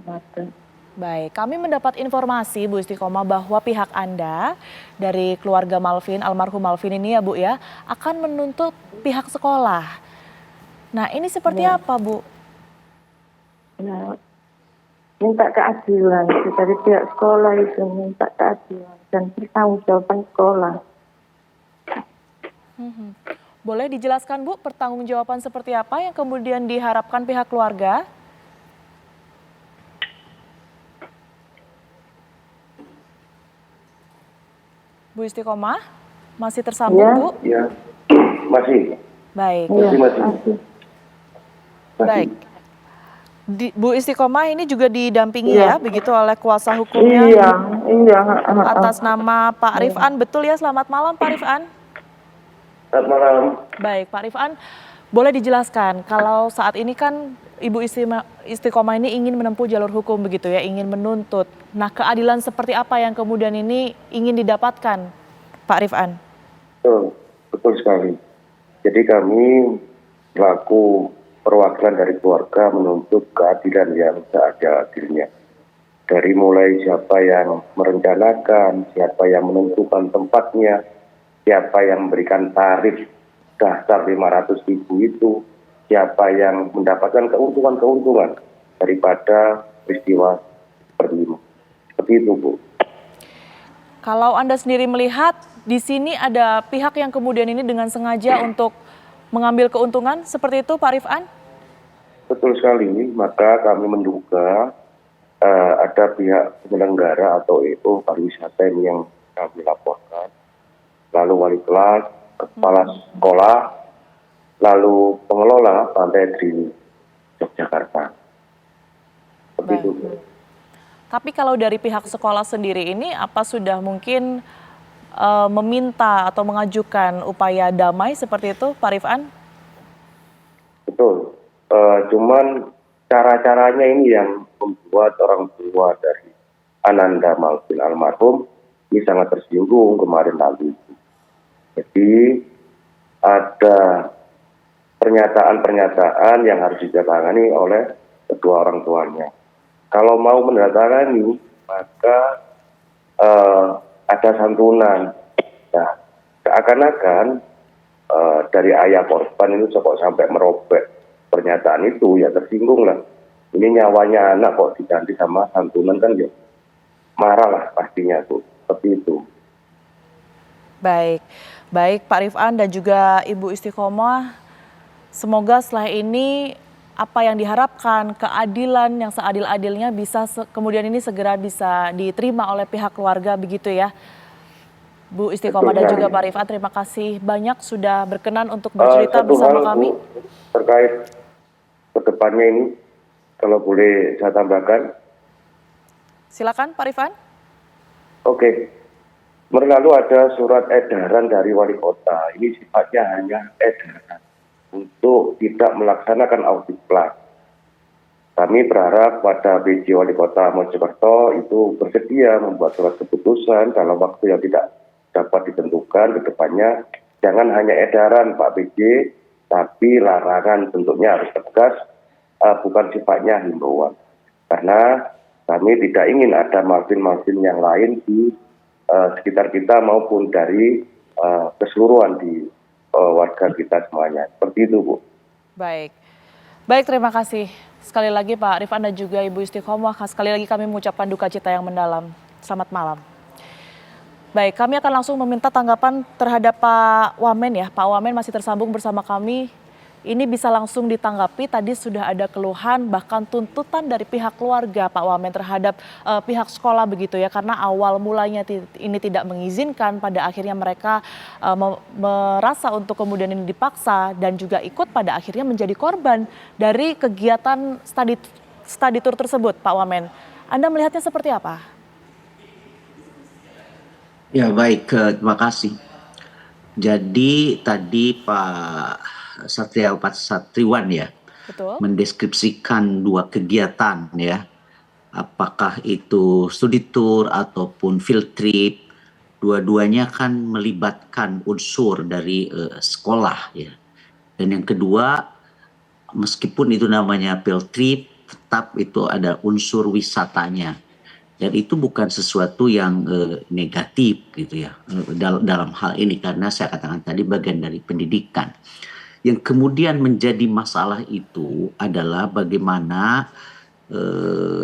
ada. Baik, kami mendapat informasi Bu Istiqomah bahwa pihak Anda dari keluarga Malvin, almarhum Malvin ini ya Bu ya, akan menuntut pihak sekolah. Nah ini seperti apa Bu? Nah, minta keadilan dari pihak sekolah itu, minta keadilan dan pertanggungjawaban sekolah. Boleh dijelaskan Bu pertanggungjawaban seperti apa yang kemudian diharapkan pihak keluarga? Bu Istiqomah, masih tersambung Bu? Ya, masih. Baik. Masih. Baik. Bu Istiqomah ini juga didampingi ya, begitu oleh kuasa hukumnya. Iya. Atas nama Pak Rifan, betul ya? Selamat malam Pak Rifan. Selamat malam. Baik Pak Rifan, boleh dijelaskan kalau saat ini kan Ibu Istiqomah ini ingin menempuh jalur hukum begitu ya, ingin menuntut. Nah keadilan seperti apa yang kemudian ini ingin didapatkan Pak Rifan? Betul sekali. Jadi kami selaku perwakilan dari keluarga menuntut keadilan yang seadil-adilnya. Dari mulai siapa yang merencanakan, siapa yang menentukan tempatnya, siapa yang memberikan tarif dasar 500.000 itu, siapa yang mendapatkan keuntungan-keuntungan daripada peristiwa seperti ini. Seperti itu, Bu. Kalau Anda sendiri melihat, di sini ada pihak yang kemudian ini dengan sengaja untuk mengambil keuntungan, seperti itu Pak Rifan? Betul sekali, maka kami menduga ada pihak penyelenggara atau EO pariwisata ini yang kami laporkan. Lalu wali kelas, kepala sekolah, lalu pengelola Pantai Drini Yogyakarta. Seperti itu. Tapi kalau dari pihak sekolah sendiri ini apa sudah mungkin meminta atau mengajukan upaya damai seperti itu Pak Rifan? Betul. Cuman cara-caranya ini yang membuat orang tua dari Ananda Malvin almarhum ini sangat tersinggung kemarin lalu. Jadi ada pernyataan-pernyataan yang harus ditandatangani oleh kedua orang tuanya. Kalau mau menandatangani, maka ada santunan. Nah, seakan-akan dari ayah korban itu kok sampai merobek pernyataan itu, ya tersinggung lah. Ini nyawanya anak kok diganti sama santunan kan ya marah lah pastinya tuh. Seperti itu. Baik Pak Rifan dan juga Ibu Istiqomah, semoga setelah ini apa yang diharapkan, keadilan yang seadil-adilnya bisa kemudian ini segera bisa diterima oleh pihak keluarga begitu ya. Bu Istiqomah dan juga Pak Rifan, terima kasih banyak sudah berkenan untuk bercerita bersama kami. Bu, terkait kedepannya ini, kalau boleh saya tambahkan. Silakan Pak Rifan. Oke. Kemarin lalu ada surat edaran dari wali kota. Ini sifatnya hanya edaran untuk tidak melaksanakan audit plat. Kami berharap pada PJ Wali Kota Mojokerto itu bersedia membuat surat keputusan dalam waktu yang tidak dapat ditentukan ke depannya. Jangan hanya edaran Pak PJ, tapi larangan bentuknya harus tegas, bukan sifatnya himbauan. Karena kami tidak ingin ada Malvin yang lain di sekitar kita maupun dari keseluruhan di warga kita semuanya. Seperti itu, Bu. Baik terima kasih. Sekali lagi Pak Rifan dan juga Ibu Istiqomah, sekali lagi kami mengucapkan duka cita yang mendalam. Selamat malam. Baik, kami akan langsung meminta tanggapan terhadap Pak Wamen ya. Pak Wamen masih tersambung bersama kami. ini bisa langsung ditanggapi. Tadi sudah ada keluhan bahkan tuntutan dari pihak keluarga Pak Wamen terhadap pihak sekolah begitu ya, karena awal mulanya ini tidak mengizinkan, pada akhirnya mereka merasa untuk kemudian ini dipaksa dan juga ikut, pada akhirnya menjadi korban dari kegiatan study tour tersebut Pak Wamen. Anda melihatnya seperti apa? Ya baik, terima kasih. Jadi tadi Pak Satriwan ya, Betul. mendeskripsikan dua kegiatan ya, apakah itu studi tour ataupun field trip, dua-duanya kan melibatkan unsur dari sekolah ya. Dan yang kedua, meskipun itu namanya field trip, tetap itu ada unsur wisatanya. Dan itu bukan sesuatu yang negatif gitu ya dalam hal ini, karena saya katakan tadi bagian dari pendidikan. Yang kemudian menjadi masalah itu adalah bagaimana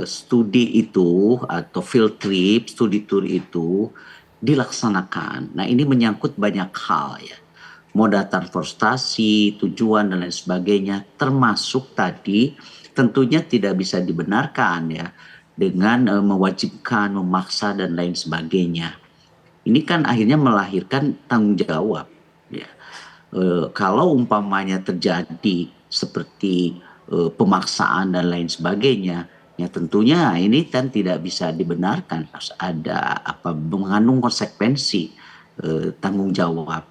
studi itu atau field trip, studi tour itu dilaksanakan. Nah ini menyangkut banyak hal ya, moda transportasi, tujuan dan lain sebagainya, termasuk tadi tentunya tidak bisa dibenarkan ya dengan mewajibkan, memaksa dan lain sebagainya. Ini kan akhirnya melahirkan tanggung jawab. Ya. Kalau umpamanya terjadi seperti pemaksaan dan lain sebagainya, ya tentunya ini kan tidak bisa dibenarkan, harus ada mengandung konsekuensi tanggung jawab.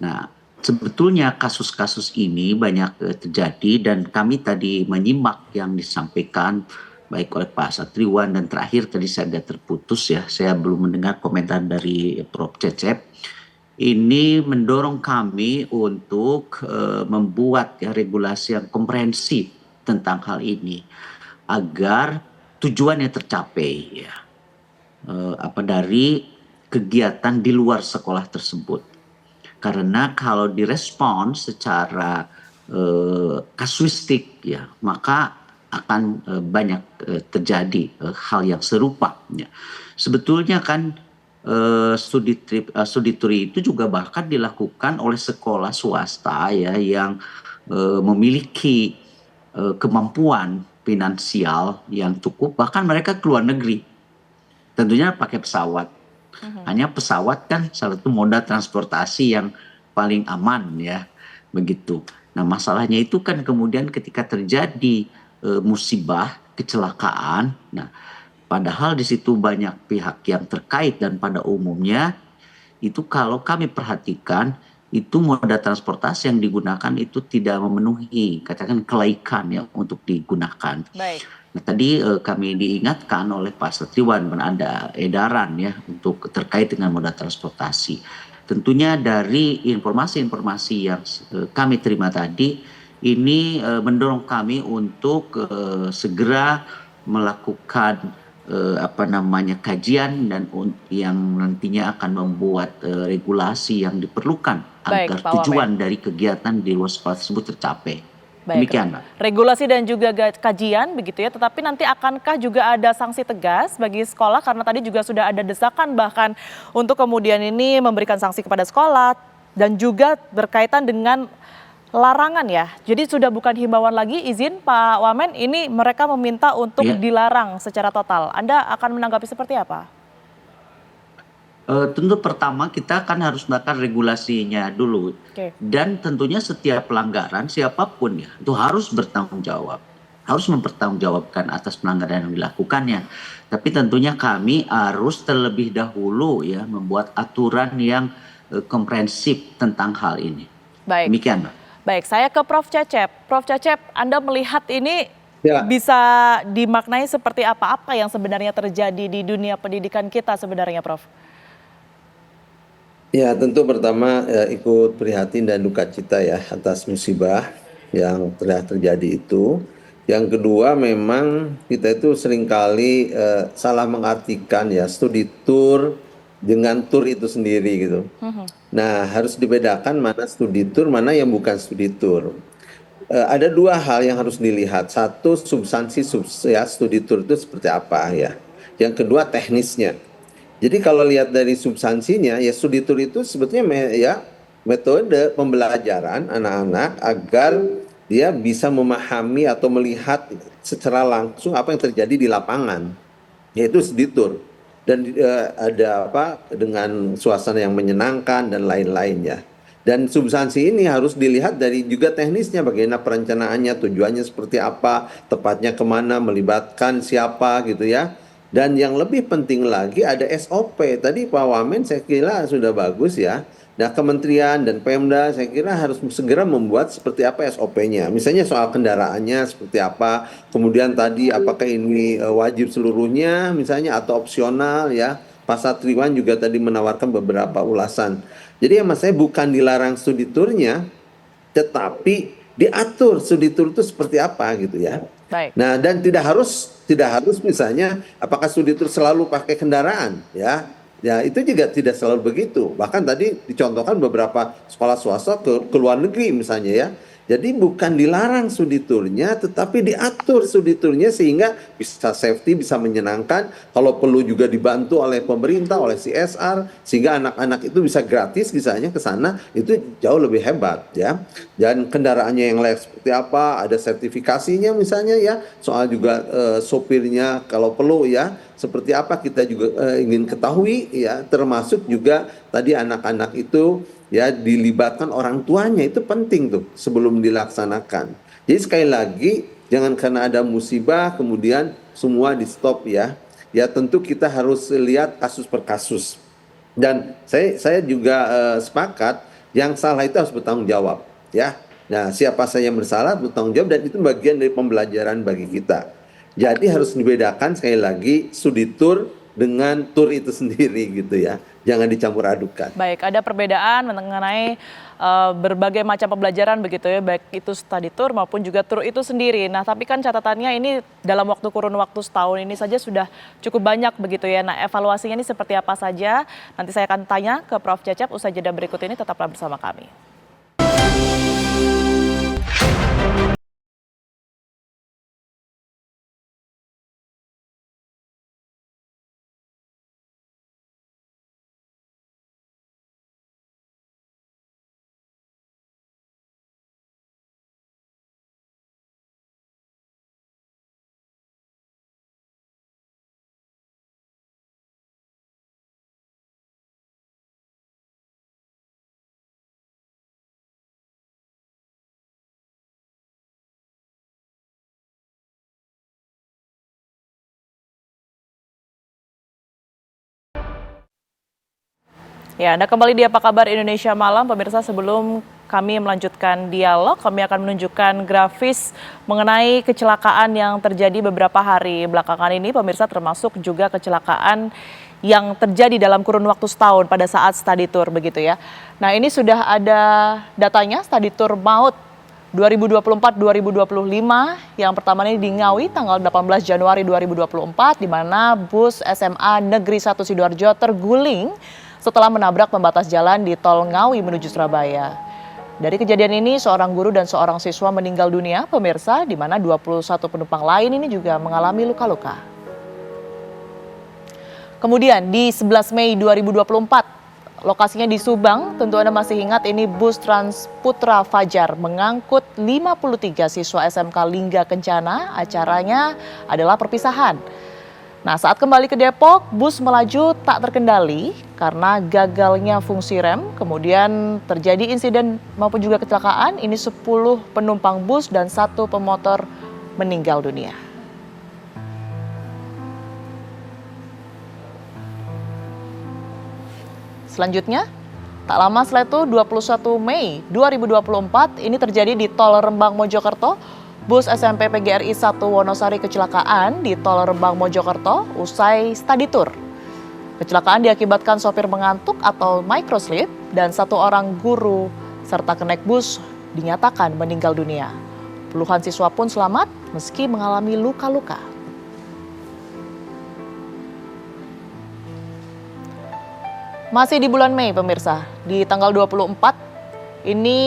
Nah, sebetulnya kasus-kasus ini banyak terjadi dan kami tadi menyimak yang disampaikan baik oleh Pak Satriwan dan terakhir tadi saya agak terputus ya, saya belum mendengar komentar dari Prof. Cecep. Ini mendorong kami untuk membuat ya regulasi yang komprehensif tentang hal ini agar tujuannya tercapai ya, dari kegiatan di luar sekolah tersebut. Karena kalau direspon secara kasuistik ya, maka akan banyak terjadi hal yang serupa. Ya. Sebetulnya kan studi tour itu juga bahkan dilakukan oleh sekolah swasta ya yang memiliki kemampuan finansial yang cukup, bahkan mereka ke luar negeri. Tentunya pakai pesawat. Hanya pesawat kan salah satu moda transportasi yang paling aman ya, begitu. Nah masalahnya itu kan kemudian ketika terjadi musibah, kecelakaan, nah padahal di situ banyak pihak yang terkait dan pada umumnya itu kalau kami perhatikan itu moda transportasi yang digunakan itu tidak memenuhi katakan kelaikan ya untuk digunakan. Baik. Nah tadi kami diingatkan oleh Pak Satriwan ada edaran ya untuk terkait dengan moda transportasi. Tentunya dari informasi-informasi yang kami terima tadi, ini mendorong kami untuk segera melakukan kajian dan yang nantinya akan membuat regulasi yang diperlukan agar tujuan dari kegiatan di luar sekolah tersebut tercapai. Baik, demikian, Mbak. Regulasi dan juga kajian begitu ya, tetapi nanti akankah juga ada sanksi tegas bagi sekolah, karena tadi juga sudah ada desakan bahkan untuk kemudian ini memberikan sanksi kepada sekolah dan juga berkaitan dengan larangan ya. Jadi sudah bukan himbauan lagi, izin Pak Wamen, ini mereka meminta untuk dilarang secara total. Anda akan menanggapi seperti apa? Tentu pertama kita kan harus melakukan regulasinya dulu. Dan tentunya setiap pelanggaran siapapun ya itu harus bertanggung jawab. Harus mempertanggungjawabkan atas pelanggaran yang dilakukannya. Tapi tentunya kami harus terlebih dahulu ya membuat aturan yang komprehensif tentang hal ini. Baik. Demikian, Mbak. Baik, saya ke Prof. Cecep. Prof. Cecep, Anda melihat ini bisa dimaknai seperti apa yang sebenarnya terjadi di dunia pendidikan kita sebenarnya, Prof? Ya, tentu pertama ikut prihatin dan duka cita ya atas musibah yang telah terjadi itu. Yang kedua, memang kita itu seringkali salah mengartikan ya studi tour dengan tour itu sendiri gitu. Nah, harus dibedakan mana studi tour, mana yang bukan studi tour. Ada dua hal yang harus dilihat. Satu, substansi studi tour itu seperti apa ya. Yang kedua, teknisnya. Jadi kalau lihat dari substansinya, ya studi tour itu sebetulnya ya metode pembelajaran anak-anak agar dia bisa memahami atau melihat secara langsung apa yang terjadi di lapangan, yaitu studitur. Dan ada dengan suasana yang menyenangkan dan lain-lainnya. Dan substansi ini harus dilihat dari juga teknisnya, bagaimana perencanaannya, tujuannya seperti apa, tepatnya kemana, melibatkan siapa gitu ya. Dan yang lebih penting lagi ada SOP. Tadi Pak Wamen saya kira sudah bagus ya. Nah, kementerian dan Pemda saya kira harus segera membuat seperti apa SOP-nya. Misalnya soal kendaraannya seperti apa, kemudian tadi apakah ini wajib seluruhnya misalnya atau opsional ya. Pak Satriwan juga tadi menawarkan beberapa ulasan. Jadi ya mas saya bukan dilarang studi turnya, tetapi diatur studi tur itu seperti apa gitu ya. Baik. Nah, dan tidak harus misalnya apakah studi tur selalu pakai kendaraan ya. Ya, itu juga tidak selalu begitu. Bahkan tadi dicontohkan beberapa sekolah swasta ke luar negeri misalnya ya. Jadi bukan dilarang studi turnya, tetapi diatur studi turnya sehingga bisa safety, bisa menyenangkan. Kalau perlu juga dibantu oleh pemerintah, oleh CSR, sehingga anak-anak itu bisa gratis misalnya ke sana, itu jauh lebih hebat ya. Dan kendaraannya yang layak seperti apa, ada sertifikasinya misalnya ya. Soal juga sopirnya kalau perlu ya, seperti apa kita juga ingin ketahui ya. Termasuk juga tadi anak-anak itu ya dilibatkan orang tuanya, itu penting tuh sebelum dilaksanakan. Jadi sekali lagi jangan karena ada musibah kemudian semua di stop ya. Ya tentu kita harus lihat kasus per kasus. Dan saya juga sepakat yang salah itu harus bertanggung jawab ya. Nah, siapa saja yang bersalah bertanggung jawab dan itu bagian dari pembelajaran bagi kita. Jadi harus dibedakan sekali lagi studi tur dengan tur itu sendiri gitu ya. Jangan dicampur adukan. Baik, ada perbedaan mengenai berbagai macam pembelajaran begitu ya, baik itu study tour maupun juga tur itu sendiri. Nah, tapi kan catatannya ini dalam kurun waktu setahun ini saja sudah cukup banyak begitu ya. Nah, evaluasinya ini seperti apa saja? Nanti saya akan tanya ke Prof. Cecep usai jeda berikut ini, tetaplah bersama kami. Ya, Anda kembali di Apa Kabar Indonesia Malam. Pemirsa, sebelum kami melanjutkan dialog, kami akan menunjukkan grafis mengenai kecelakaan yang terjadi beberapa hari belakangan ini. Pemirsa, termasuk juga kecelakaan yang terjadi dalam kurun waktu setahun pada saat study tour begitu ya. Nah, ini sudah ada datanya study tour maut 2024-2025. Yang pertama ini di Ngawi tanggal 18 Januari 2024 di mana bus SMA Negeri 1 Sidoarjo terguling setelah menabrak pembatas jalan di tol Ngawi menuju Surabaya. Dari kejadian ini seorang guru dan seorang siswa meninggal dunia, pemirsa, di mana 21 penumpang lain ini juga mengalami luka-luka. Kemudian di 11 Mei 2024, lokasinya di Subang, tentu Anda masih ingat ini bus Trans Putra Fajar mengangkut 53 siswa SMK Lingga Kencana, acaranya adalah perpisahan. Nah, saat kembali ke Depok, bus melaju tak terkendali karena gagalnya fungsi rem. Kemudian terjadi insiden maupun juga kecelakaan. Ini 10 penumpang bus dan 1 pemotor meninggal dunia. Selanjutnya, tak lama setelah itu 21 Mei 2024 ini terjadi di tol Rembang Mojokerto. Bus SMP PGRI 1 Wonosari kecelakaan di tol Rembang Mojokerto usai study tour. Kecelakaan diakibatkan sopir mengantuk atau microslip dan 1 orang guru serta kenek bus dinyatakan meninggal dunia. Puluhan siswa pun selamat meski mengalami luka-luka. Masih di bulan Mei pemirsa, di tanggal 24 ini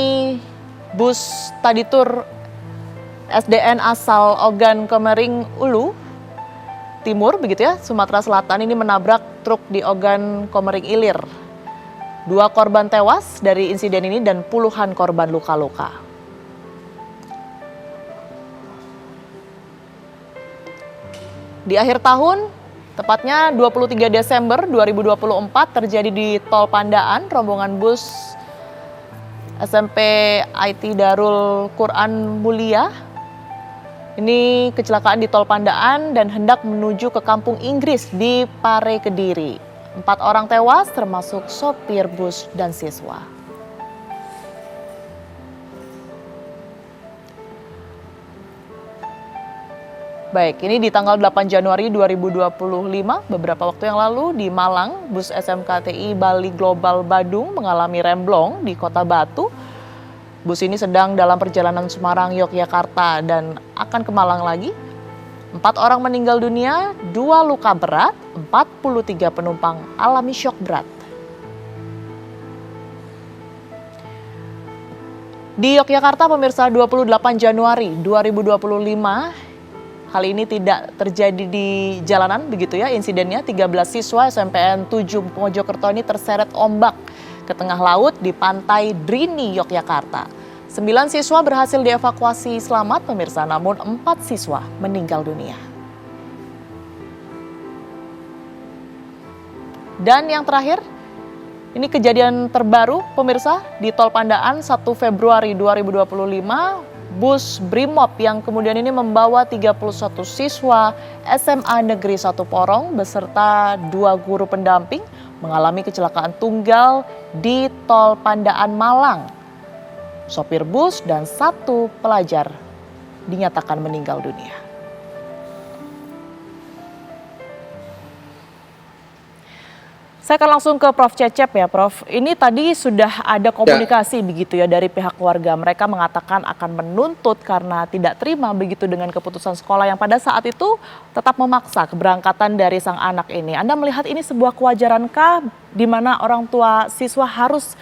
bus study tour SDN asal Ogan Komering Ulu Timur begitu ya, Sumatera Selatan ini menabrak truk di Ogan Komering Ilir. 2 korban tewas dari insiden ini dan puluhan korban luka-luka. Di akhir tahun, tepatnya 23 Desember 2024 terjadi di Tol Pandaan, rombongan bus SMP IT Darul Quran Mulia. Ini kecelakaan di Tol Pandaan dan hendak menuju ke Kampung Inggris di Pare, Kediri. 4 orang tewas termasuk sopir bus dan siswa. Baik, ini di tanggal 8 Januari 2025, beberapa waktu yang lalu di Malang, bus SMKTI Bali Global Badung mengalami remblong di Kota Batu. Bus ini sedang dalam perjalanan Semarang, Yogyakarta dan akan ke Malang lagi. 4 orang meninggal dunia, 2 luka berat, 43 penumpang alami syok berat. Di Yogyakarta, pemirsa, 28 Januari 2025, hal ini tidak terjadi di jalanan begitu ya insidennya. 13 siswa SMPN 7 Mojokerto ini terseret ombak ke tengah laut di pantai Drini, Yogyakarta. 9 siswa berhasil dievakuasi selamat pemirsa, namun 4 siswa meninggal dunia. Dan yang terakhir, ini kejadian terbaru pemirsa di Tol Pandaan 1 Februari 2025, bus Brimob yang kemudian ini membawa 31 siswa SMA Negeri 1 Porong beserta 2 guru pendamping mengalami kecelakaan tunggal di Tol Pandaan Malang. Sopir bus dan 1 pelajar dinyatakan meninggal dunia. Saya akan langsung ke Prof. Cecep ya, Prof. Ini tadi sudah ada komunikasi begitu ya dari pihak keluarga. Mereka mengatakan akan menuntut karena tidak terima begitu dengan keputusan sekolah yang pada saat itu tetap memaksa keberangkatan dari sang anak ini. Anda melihat ini sebuah kewajarankah di mana orang tua siswa harus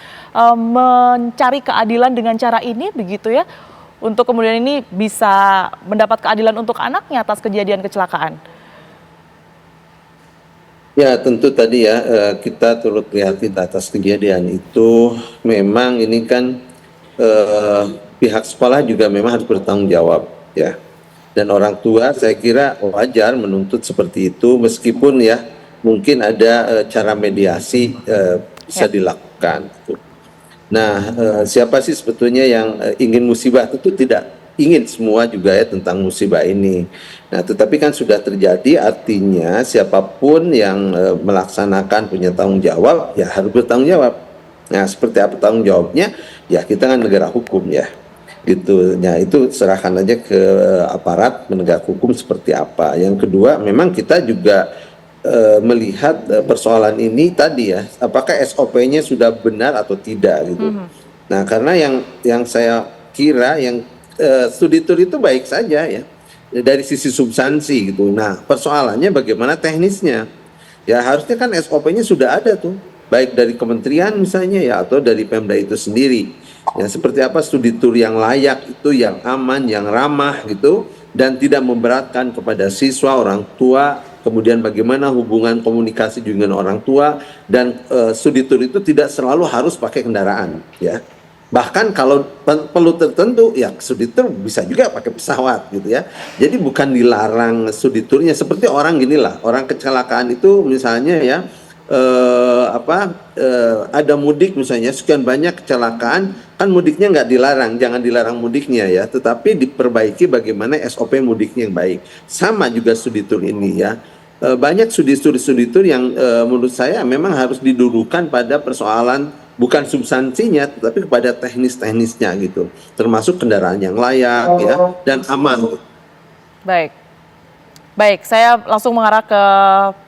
mencari keadilan dengan cara ini begitu ya, untuk kemudian ini bisa mendapat keadilan untuk anaknya atas kejadian kecelakaan? Ya tentu tadi ya kita turut prihatin atas kejadian itu. Memang ini kan pihak sekolah juga memang harus bertanggung jawab ya. Dan orang tua saya kira wajar menuntut seperti itu meskipun ya mungkin ada cara mediasi bisa dilakukan. Nah siapa sih sebetulnya yang ingin musibah? Tentu tidak ingin semua juga ya tentang musibah ini. Nah, tetapi kan sudah terjadi, artinya siapapun yang melaksanakan punya tanggung jawab, ya harus bertanggung jawab. Nah, seperti apa tanggung jawabnya? Ya kita kan negara hukum ya, gitu. Nah, itu serahkan aja ke aparat penegak hukum seperti apa. Yang kedua, memang kita juga melihat persoalan ini tadi ya, apakah SOP-nya sudah benar atau tidak gitu. Nah, karena yang saya kira yang studi tur itu baik saja ya dari sisi substansi gitu. Nah persoalannya bagaimana teknisnya ya, harusnya kan SOP-nya sudah ada tuh, baik dari kementerian misalnya ya atau dari Pemda itu sendiri ya, seperti apa studi tur yang layak itu, yang aman, yang ramah gitu, dan tidak memberatkan kepada siswa, orang tua, kemudian bagaimana hubungan komunikasi dengan orang tua, dan studi tur itu tidak selalu harus pakai kendaraan ya. Bahkan kalau perlu tertentu ya studi tur bisa juga pakai pesawat gitu ya. Jadi bukan dilarang studi turnya. Seperti orang ginilah, orang kecelakaan itu misalnya ya ada mudik misalnya sekian banyak kecelakaan, kan mudiknya nggak dilarang, jangan dilarang mudiknya ya, tetapi diperbaiki bagaimana SOP mudiknya yang baik. Sama juga studi tur ini ya. Banyak studi tur yang menurut saya memang harus didudukan pada persoalan bukan substansinya, tetapi kepada teknis-teknisnya gitu, termasuk kendaraan yang layak ya dan aman. Baik, saya langsung mengarah ke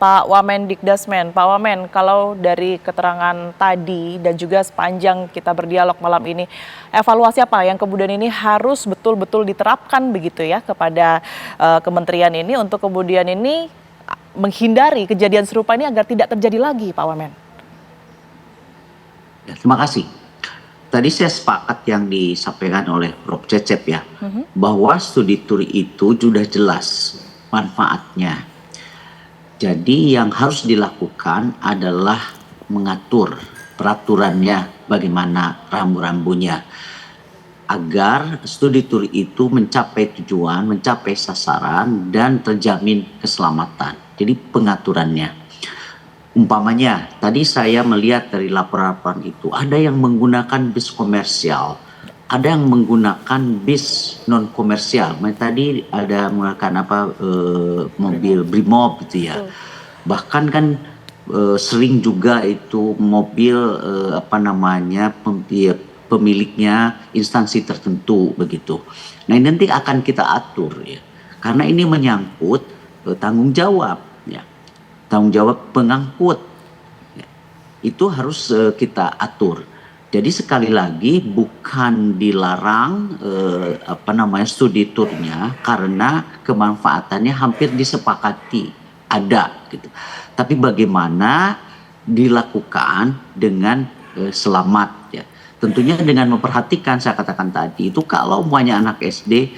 Pak Wamen Dikdasmen. Pak Wamen, kalau dari keterangan tadi dan juga sepanjang kita berdialog malam ini, evaluasi apa yang kemudian ini harus betul-betul diterapkan begitu ya kepada kementerian ini untuk kemudian ini menghindari kejadian serupa ini agar tidak terjadi lagi, Pak Wamen? Ya, terima kasih. Tadi saya sepakat yang disampaikan oleh Prof. Cecep ya, bahwa studi tur itu sudah jelas manfaatnya. Jadi yang harus dilakukan adalah mengatur peraturannya, bagaimana rambu-rambunya, agar studi tour itu mencapai tujuan, mencapai sasaran, dan terjamin keselamatan. Jadi pengaturannya. Umpamanya, tadi saya melihat dari laporan itu, ada yang menggunakan bis komersial, ada yang menggunakan bis non komersial. Tadi ada menggunakan mobil Brimob gitu ya. Bahkan kan sering juga itu mobil pemiliknya instansi tertentu begitu. Nah ini nanti akan kita atur ya, karena ini menyangkut tanggung jawab ya, tanggung jawab pengangkut ya. Itu harus kita atur. Jadi sekali lagi bukan dilarang studi tournya karena kemanfaatannya hampir disepakati ada gitu. Tapi bagaimana dilakukan dengan selamat ya. Tentunya dengan memperhatikan, saya katakan tadi itu kalau umpamanya anak SD,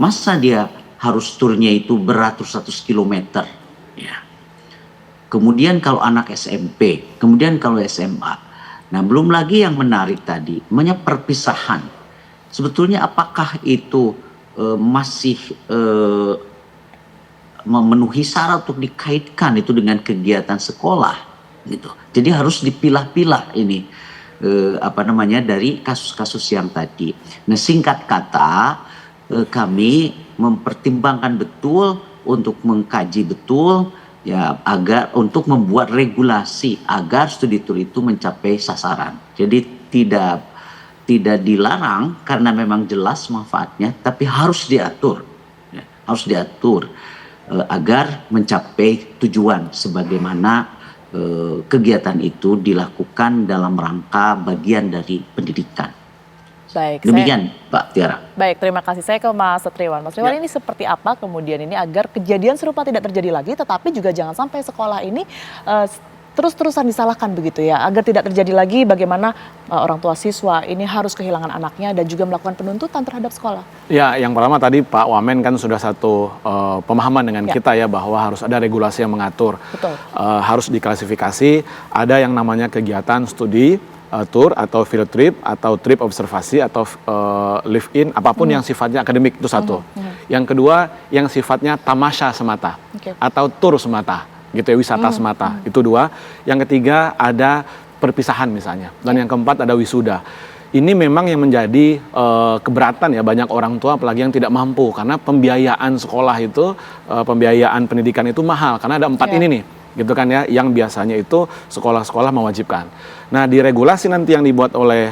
masa dia harus turnya itu beratus-ratus kilometer ya. Kemudian kalau anak SMP, kemudian kalau SMA. Nah belum lagi yang menarik tadi, namanya perpisahan. Sebetulnya apakah itu masih memenuhi syarat untuk dikaitkan itu dengan kegiatan sekolah gitu. Jadi harus dipilah-pilah ini dari kasus-kasus yang tadi. Nah singkat kata kami mempertimbangkan betul untuk mengkaji betul ya, agar untuk membuat regulasi agar studi tour itu mencapai sasaran. Jadi tidak dilarang karena memang jelas manfaatnya, tapi harus diatur ya, harus diatur agar mencapai tujuan sebagaimana kegiatan itu dilakukan dalam rangka bagian dari pendidikan. Baik, demikian Pak Tiara. Baik, terima kasih. Saya ke Mas Satriwan. Mas Satriwan, ini seperti apa kemudian ini agar kejadian serupa tidak terjadi lagi, tetapi juga jangan sampai sekolah ini terus-terusan disalahkan begitu ya, agar tidak terjadi lagi bagaimana orang tua siswa ini harus kehilangan anaknya dan juga melakukan penuntutan terhadap sekolah. Ya, yang pertama tadi Pak Wamen kan sudah satu pemahaman dengan kita ya, bahwa harus ada regulasi yang mengatur. Betul. Harus diklasifikasi, ada yang namanya kegiatan studi tour atau field trip atau trip observasi atau live in, apapun yang sifatnya akademik, itu satu. Yang kedua yang sifatnya tamasya semata atau tour semata gitu ya, wisata semata, itu dua. Yang ketiga ada perpisahan misalnya, dan yang keempat ada wisuda. Ini memang yang menjadi keberatan ya banyak orang tua, apalagi yang tidak mampu, karena pembiayaan sekolah itu, pembiayaan pendidikan itu mahal, karena ada 4 ini nih gitu kan ya, yang biasanya itu sekolah-sekolah mewajibkan. Nah di regulasi nanti yang dibuat oleh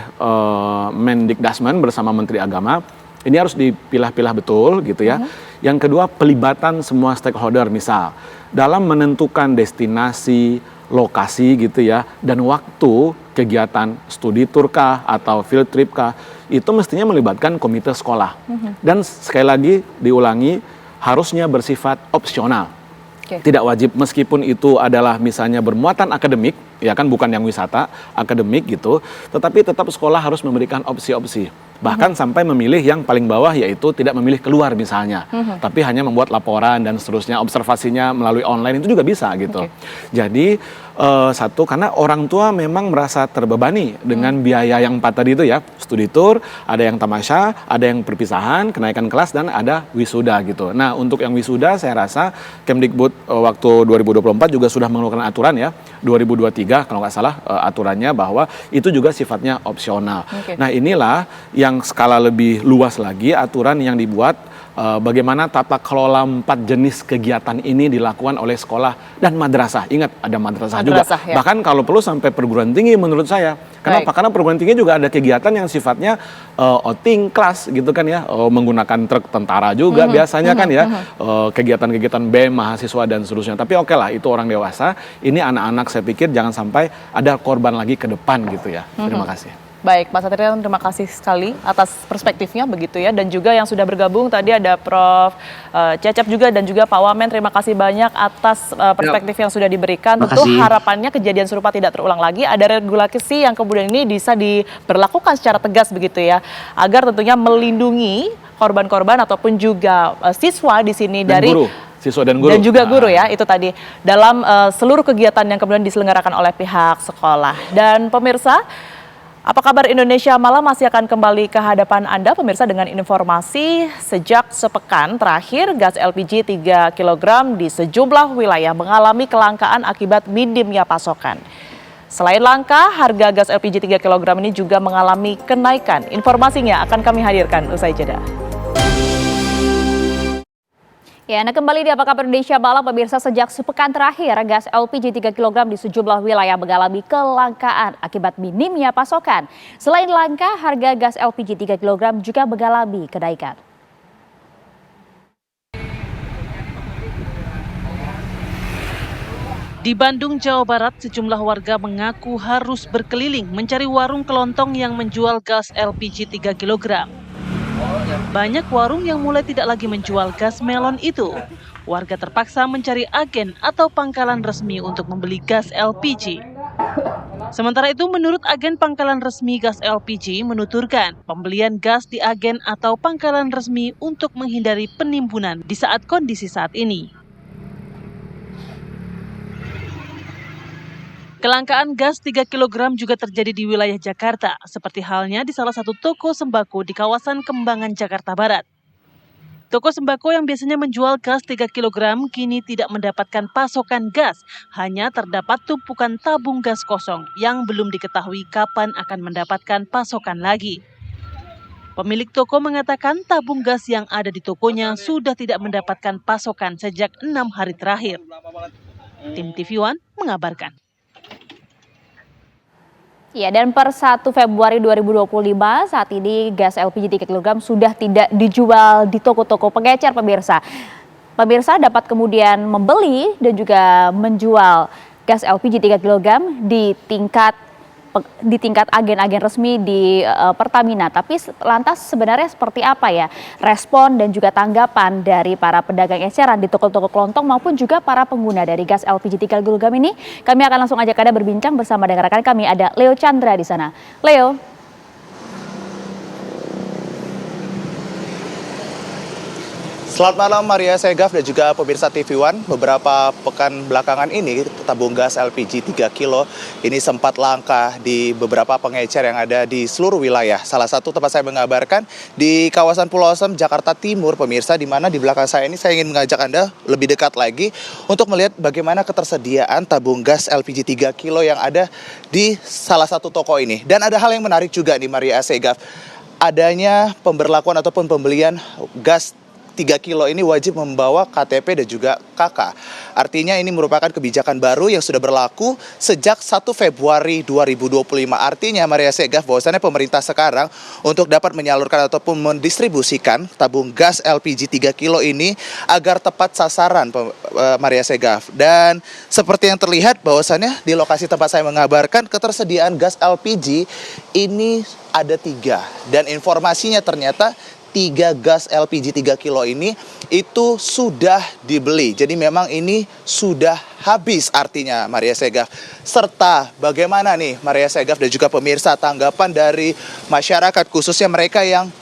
Mendikdasmen bersama Menteri Agama, ini harus dipilah-pilah betul gitu ya. Yang kedua pelibatan semua stakeholder, misal dalam menentukan destinasi, lokasi gitu ya, dan waktu kegiatan studi tour kah atau field trip kah, itu mestinya melibatkan komite sekolah. Dan sekali lagi diulangi, harusnya bersifat opsional. Tidak wajib, meskipun itu adalah misalnya bermuatan akademik, ya kan, bukan yang wisata, akademik gitu, tetapi tetap sekolah harus memberikan opsi-opsi. Bahkan sampai memilih yang paling bawah, yaitu tidak memilih keluar misalnya, tapi hanya membuat laporan dan seterusnya, observasinya melalui online itu juga bisa gitu. Jadi satu, karena orang tua memang merasa terbebani dengan biaya yang 4 tadi itu ya, studi tour, ada yang tamasya, ada yang perpisahan, kenaikan kelas, dan ada wisuda gitu. Nah untuk yang wisuda saya rasa Kemdikbud waktu 2024 juga sudah mengeluarkan aturan ya, 2023 kalau nggak salah aturannya, bahwa itu juga sifatnya opsional. Nah inilah yang skala lebih luas lagi aturan yang dibuat, bagaimana tata kelola 4 jenis kegiatan ini dilakukan oleh sekolah dan madrasah. Ingat ada madrasah juga. Ya. Bahkan kalau perlu sampai perguruan tinggi menurut saya. Kenapa? Karena perguruan tinggi juga ada kegiatan yang sifatnya outing kelas gitu kan ya, menggunakan truk tentara juga biasanya kan ya, kegiatan-kegiatan BEM, mahasiswa dan seterusnya. Tapi oke lah, itu orang dewasa. Ini anak-anak saya pikir jangan sampai ada korban lagi ke depan gitu ya. Terima kasih. Baik, Pak Satriwan, terima kasih sekali atas perspektifnya begitu ya. Dan juga yang sudah bergabung tadi ada Prof. Cecep juga, dan juga Pak Wamen, terima kasih banyak atas perspektif yang sudah diberikan. Tentu harapannya kejadian serupa tidak terulang lagi. Ada regulasi yang kemudian ini bisa diberlakukan secara tegas begitu ya, agar tentunya melindungi korban-korban ataupun juga siswa di sini dan dari Siswa dan guru. Dan juga guru ya, itu tadi dalam seluruh kegiatan yang kemudian diselenggarakan oleh pihak sekolah. Dan pemirsa, apa kabar Indonesia Malam masih akan kembali ke hadapan Anda pemirsa dengan informasi sejak sepekan terakhir gas LPG 3 kg di sejumlah wilayah mengalami kelangkaan akibat minimnya pasokan. Selain langka, harga gas LPG 3 kg ini juga mengalami kenaikan. Informasinya akan kami hadirkan usai jeda. Ya, Anda kembali di Apa Kabar Indonesia Malam, pemirsa. Sejak sepekan terakhir, gas LPG 3 kg di sejumlah wilayah mengalami kelangkaan akibat minimnya pasokan. Selain langka, harga gas LPG 3 kg juga mengalami kenaikan. Di Bandung, Jawa Barat, sejumlah warga mengaku harus berkeliling mencari warung kelontong yang menjual gas LPG 3 kg. Banyak warung yang mulai tidak lagi menjual gas melon itu. Warga terpaksa mencari agen atau pangkalan resmi untuk membeli gas LPG. Sementara itu, menurut agen pangkalan resmi gas LPG menuturkan pembelian gas di agen atau pangkalan resmi untuk menghindari penimbunan di saat kondisi saat ini. Kelangkaan gas 3 kg juga terjadi di wilayah Jakarta, seperti halnya di salah satu toko sembako di kawasan Kembangan, Jakarta Barat. Toko sembako yang biasanya menjual gas 3 kg kini tidak mendapatkan pasokan gas, hanya terdapat tumpukan tabung gas kosong yang belum diketahui kapan akan mendapatkan pasokan lagi. Pemilik toko mengatakan tabung gas yang ada di tokonya sudah tidak mendapatkan pasokan sejak 6 hari terakhir. Tim TV One mengabarkan. Ya, dan per 1 Februari 2025 saat ini gas LPG 3 kg sudah tidak dijual di toko-toko pengecer pemirsa. Pemirsa dapat kemudian membeli dan juga menjual gas LPG 3 kg di tingkat agen-agen resmi di Pertamina. Tapi lantas sebenarnya seperti apa ya respon dan juga tanggapan dari para pedagang eceran di toko-toko kelontong maupun juga para pengguna dari gas LPG 3 kg ini? Kami akan langsung ajak Anda berbincang bersama dengan rekan kami, ada Leo Chandra di sana. Leo. Selamat malam Maria Segaf dan juga pemirsa TV One. Beberapa pekan belakangan ini tabung gas LPG 3 kilo ini sempat langka di beberapa pengecer yang ada di seluruh wilayah. Salah satu tempat saya mengabarkan di kawasan Pulau Asam, Jakarta Timur, pemirsa, di mana di belakang saya ini saya ingin mengajak Anda lebih dekat lagi untuk melihat bagaimana ketersediaan tabung gas LPG 3 kilo yang ada di salah satu toko ini. Dan ada hal yang menarik juga nih Maria Segaf, adanya pemberlakuan ataupun pembelian gas 3 kilo ini wajib membawa KTP dan juga KK. Artinya ini merupakan kebijakan baru yang sudah berlaku sejak 1 Februari 2025. Artinya Maria Segaf bahwasannya pemerintah sekarang untuk dapat menyalurkan ataupun mendistribusikan tabung gas LPG 3 kilo ini agar tepat sasaran Maria Segaf. Dan seperti yang terlihat bahwasannya di lokasi tempat saya mengabarkan ketersediaan gas LPG ini ada 3. Dan informasinya ternyata 3 gas LPG 3 kilo ini itu sudah dibeli. Jadi memang ini sudah habis artinya Maria Segaf. Serta bagaimana nih Maria Segaf dan juga pemirsa tanggapan dari masyarakat khususnya mereka yang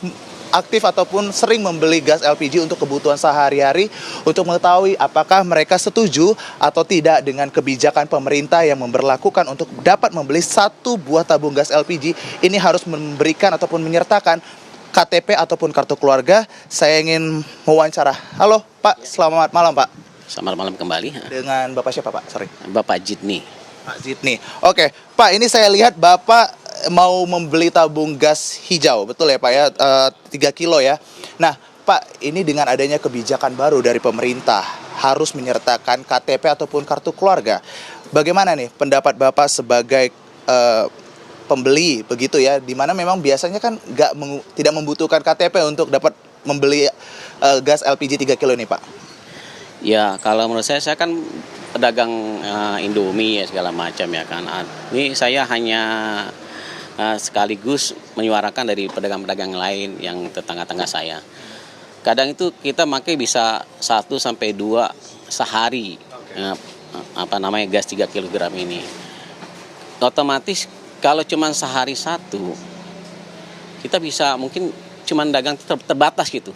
aktif ataupun sering membeli gas LPG untuk kebutuhan sehari-hari untuk mengetahui apakah mereka setuju atau tidak dengan kebijakan pemerintah yang memberlakukan untuk dapat membeli 1 buah tabung gas LPG ini harus memberikan ataupun menyertakan KTP ataupun kartu keluarga. Saya ingin mewawancara. Halo Pak, selamat malam Pak. Selamat malam kembali. Dengan Bapak siapa Pak? Sorry. Bapak Jitni. Pak Jitni. Oke, Pak, ini saya lihat Bapak mau membeli tabung gas hijau, betul ya Pak ya? 3 kilo ya. Nah Pak, ini dengan adanya kebijakan baru dari pemerintah harus menyertakan KTP ataupun kartu keluarga. Bagaimana nih pendapat Bapak sebagai pembeli begitu ya, di mana memang biasanya kan tidak membutuhkan KTP untuk dapat membeli gas LPG 3 kilo ini Pak? Ya, kalau menurut saya kan pedagang Indomie ya segala macam ya kan. Ini saya hanya sekaligus menyuarakan dari pedagang-pedagang lain yang tetangga-tangga saya. Kadang itu kita pakai bisa 1-2 sehari gas 3 kg ini. Otomatis kalau cuma sehari 1, kita bisa mungkin cuma dagang terbatas gitu.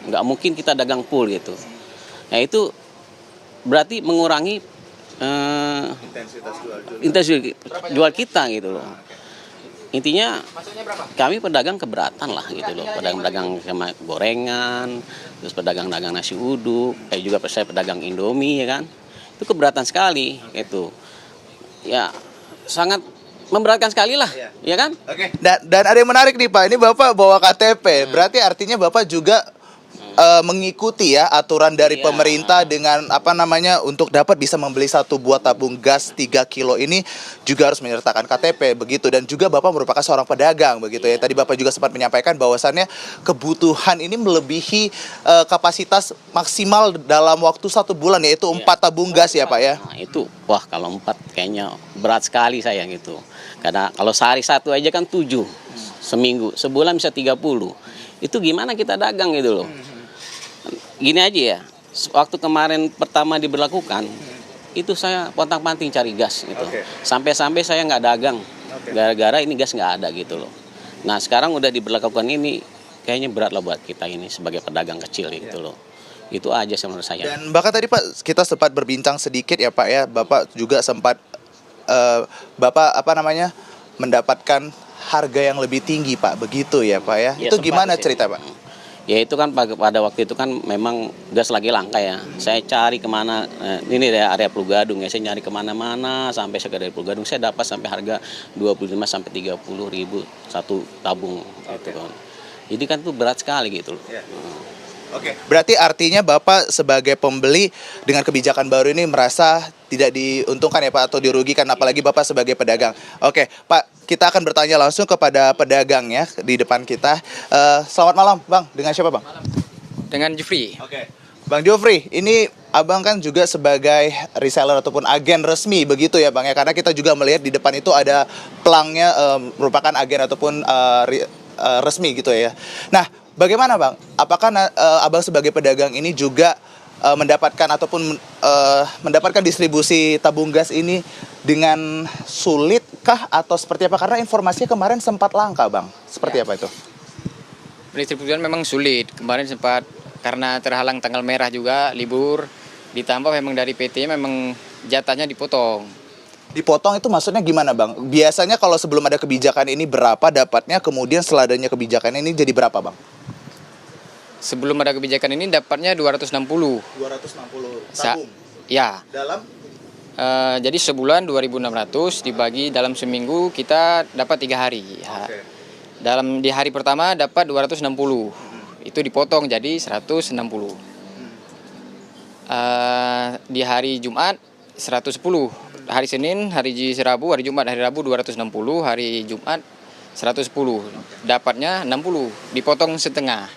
Nggak mungkin kita dagang full gitu. Ya itu berarti mengurangi intensitas jual kita gitu loh. Intinya kami pedagang keberatan lah gitu loh, pedagang-pedagang sama gorengan, terus pedagang-pedagang nasi uduk, juga saya pedagang Indomie ya kan, itu keberatan sekali itu, ya sangat memberatkan sekali lah, ya kan? Oke. Dan ada yang menarik nih Pak, ini Bapak bawa KTP, berarti artinya Bapak juga mengikuti ya aturan dari pemerintah dengan untuk dapat bisa membeli satu buah tabung gas 3 kilo ini juga harus menyertakan KTP begitu, dan juga Bapak merupakan seorang pedagang begitu ya. Tadi Bapak juga sempat menyampaikan bahwasannya kebutuhan ini melebihi kapasitas maksimal dalam waktu 1 bulan, yaitu 4 tabung gas ya Pak ya. Nah, itu wah kalau 4 kayaknya berat sekali saya gitu. Karena kalau sehari 1 aja kan 7, seminggu, sebulan bisa 30. Itu gimana kita dagang gitu loh. Gini aja ya, waktu kemarin pertama diberlakukan, itu saya pontang-panting cari gas gitu. Sampai-sampai saya nggak dagang, gara-gara ini gas nggak ada gitu loh. Nah sekarang udah diberlakukan ini, kayaknya berat lah buat kita ini sebagai pedagang kecil gitu loh. Itu aja sih menurut saya. Dan bahkan tadi Pak, kita sempat berbincang sedikit ya Pak ya, Bapak juga sempat mendapatkan harga yang lebih tinggi Pak, begitu ya Pak ya. Itu gimana cerita Pak? Ya itu kan pada waktu itu kan memang gas lagi langka ya. Saya cari kemana, ini area Pulau Gadung ya, saya nyari kemana-mana sampai saya dari Pulau Gadung, saya dapat sampai harga 25 sampai 30 ribu satu tabung gitu kan. Jadi kan itu berat sekali gitu loh. Oke, berarti artinya Bapak sebagai pembeli dengan kebijakan baru ini merasa tidak diuntungkan ya Pak, atau dirugikan, apalagi Bapak sebagai pedagang. Oke, Pak, kita akan bertanya langsung kepada pedagang ya di depan kita. Selamat malam, Bang. Dengan siapa, Bang? Dengan Jufri. Oke. Bang Jufri, ini Abang kan juga sebagai reseller ataupun agen resmi begitu ya Bang ya, karena kita juga melihat di depan itu ada pelangnya merupakan agen ataupun resmi gitu ya. Nah, bagaimana Bang? Apakah Abang sebagai pedagang ini juga mendapatkan ataupun mendapatkan distribusi tabung gas ini dengan sulit kah atau seperti apa? Karena informasinya kemarin sempat langka Bang. Seperti apa itu? Pendistribusian memang sulit. Kemarin sempat karena terhalang tanggal merah juga, libur. Ditambah memang dari PT memang jatahnya dipotong. Dipotong itu maksudnya gimana Bang? Biasanya kalau sebelum ada kebijakan ini berapa dapatnya, kemudian setelah adanya kebijakan ini jadi berapa Bang? Sebelum ada kebijakan ini dapatnya 260. 260 tabung? Ya. Dalam? Jadi sebulan 2.600 dibagi dalam seminggu kita dapat 3 hari. Okay. Di hari pertama dapat 260. Itu dipotong jadi 160. Di hari Jumat 110. Hari Senin, hari Rabu, hari Jumat, hari Rabu 260, hari Jumat 110. Dapatnya 60, dipotong setengah.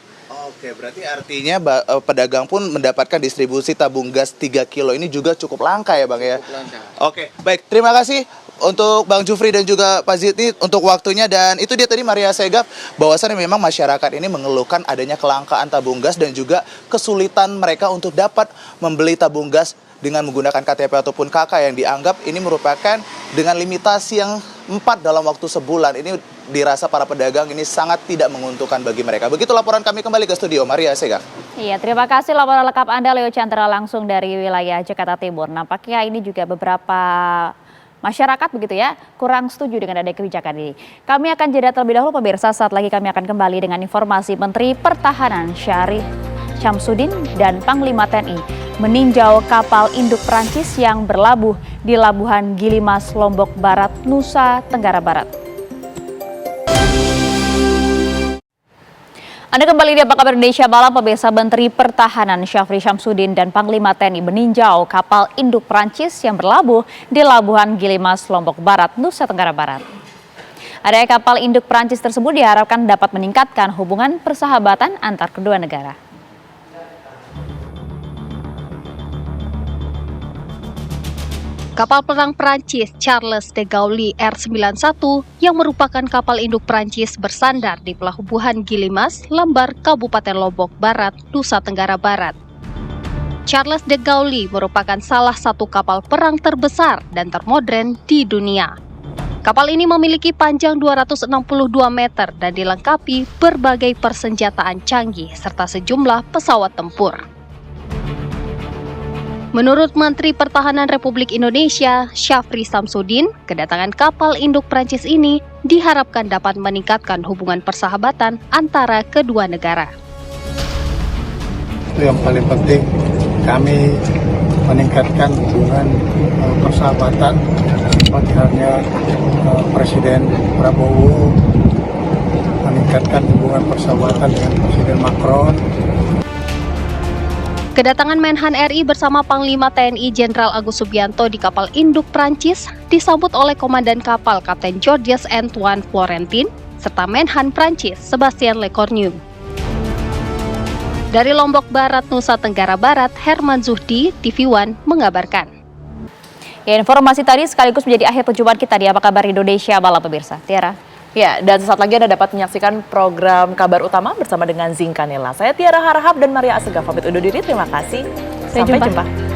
Oke, berarti artinya pedagang pun mendapatkan distribusi tabung gas 3 kilo ini juga cukup langka ya Bang ya? Cukup langka. Oke, baik. Terima kasih untuk Bang Jufri dan juga Pak Zidni untuk waktunya. Dan itu dia tadi Maria Segaf, bahwasannya memang masyarakat ini mengeluhkan adanya kelangkaan tabung gas dan juga kesulitan mereka untuk dapat membeli tabung gas dengan menggunakan KTP ataupun KK yang dianggap ini merupakan dengan limitasi yang 4 dalam waktu sebulan. Ini dirasa para pedagang ini sangat tidak menguntungkan bagi mereka. Begitu laporan kami, kembali ke studio, Maria Segaf. Iya, terima kasih laporan lengkap Anda, Leo Chandra, langsung dari wilayah Jakarta Timur. Nampaknya ini juga beberapa masyarakat begitu ya, kurang setuju dengan adanya kebijakan ini. Kami akan jeda terlebih dahulu pemirsa, saat lagi kami akan kembali dengan informasi Menteri Pertahanan Syarif Syamsuddin dan Panglima TNI meninjau kapal induk Prancis yang berlabuh di Labuhan Gilimas, Lombok Barat, Nusa Tenggara Barat. Anda kembali di Apa Kabar Indonesia Malam, pemirsa. Menteri Pertahanan Syafri Syamsuddin dan Panglima TNI meninjau kapal induk Prancis yang berlabuh di Labuhan Gilimas, Lombok Barat, Nusa Tenggara Barat. Adanya kapal induk Prancis tersebut diharapkan dapat meningkatkan hubungan persahabatan antar kedua negara. Kapal perang Prancis Charles de Gaulle R91 yang merupakan kapal induk Prancis bersandar di Pelabuhan Gilimas, Lembar, Kabupaten Lombok Barat, Nusa Tenggara Barat. Charles de Gaulle merupakan salah satu kapal perang terbesar dan termodern di dunia. Kapal ini memiliki panjang 262 meter dan dilengkapi berbagai persenjataan canggih serta sejumlah pesawat tempur. Menurut Menteri Pertahanan Republik Indonesia, Syafri Samsudin, kedatangan kapal induk Prancis ini diharapkan dapat meningkatkan hubungan persahabatan antara kedua negara. Itu yang paling penting, kami meningkatkan hubungan persahabatan seperti halnya Presiden Prabowo meningkatkan hubungan persahabatan dengan Presiden Macron. Kedatangan Menhan RI bersama Panglima TNI Jenderal Agus Subianto di kapal induk Prancis disambut oleh Komandan kapal Kapten Georges Antoine Florentin serta Menhan Prancis Sebastien Lecornu. Dari Lombok Barat, Nusa Tenggara Barat, Herman Zuhdi, TV One mengabarkan. Ya, informasi tadi sekaligus menjadi akhir perjumpaan kita di Apa Kabar Indonesia malam pemirsa. Tiara. Ya, dan sesaat lagi Anda dapat menyaksikan program Kabar Utama bersama dengan Zinka Nela. Saya Tiara Harahap dan Maria Asegaf pamit undur diri. Terima kasih. Sampai jumpa.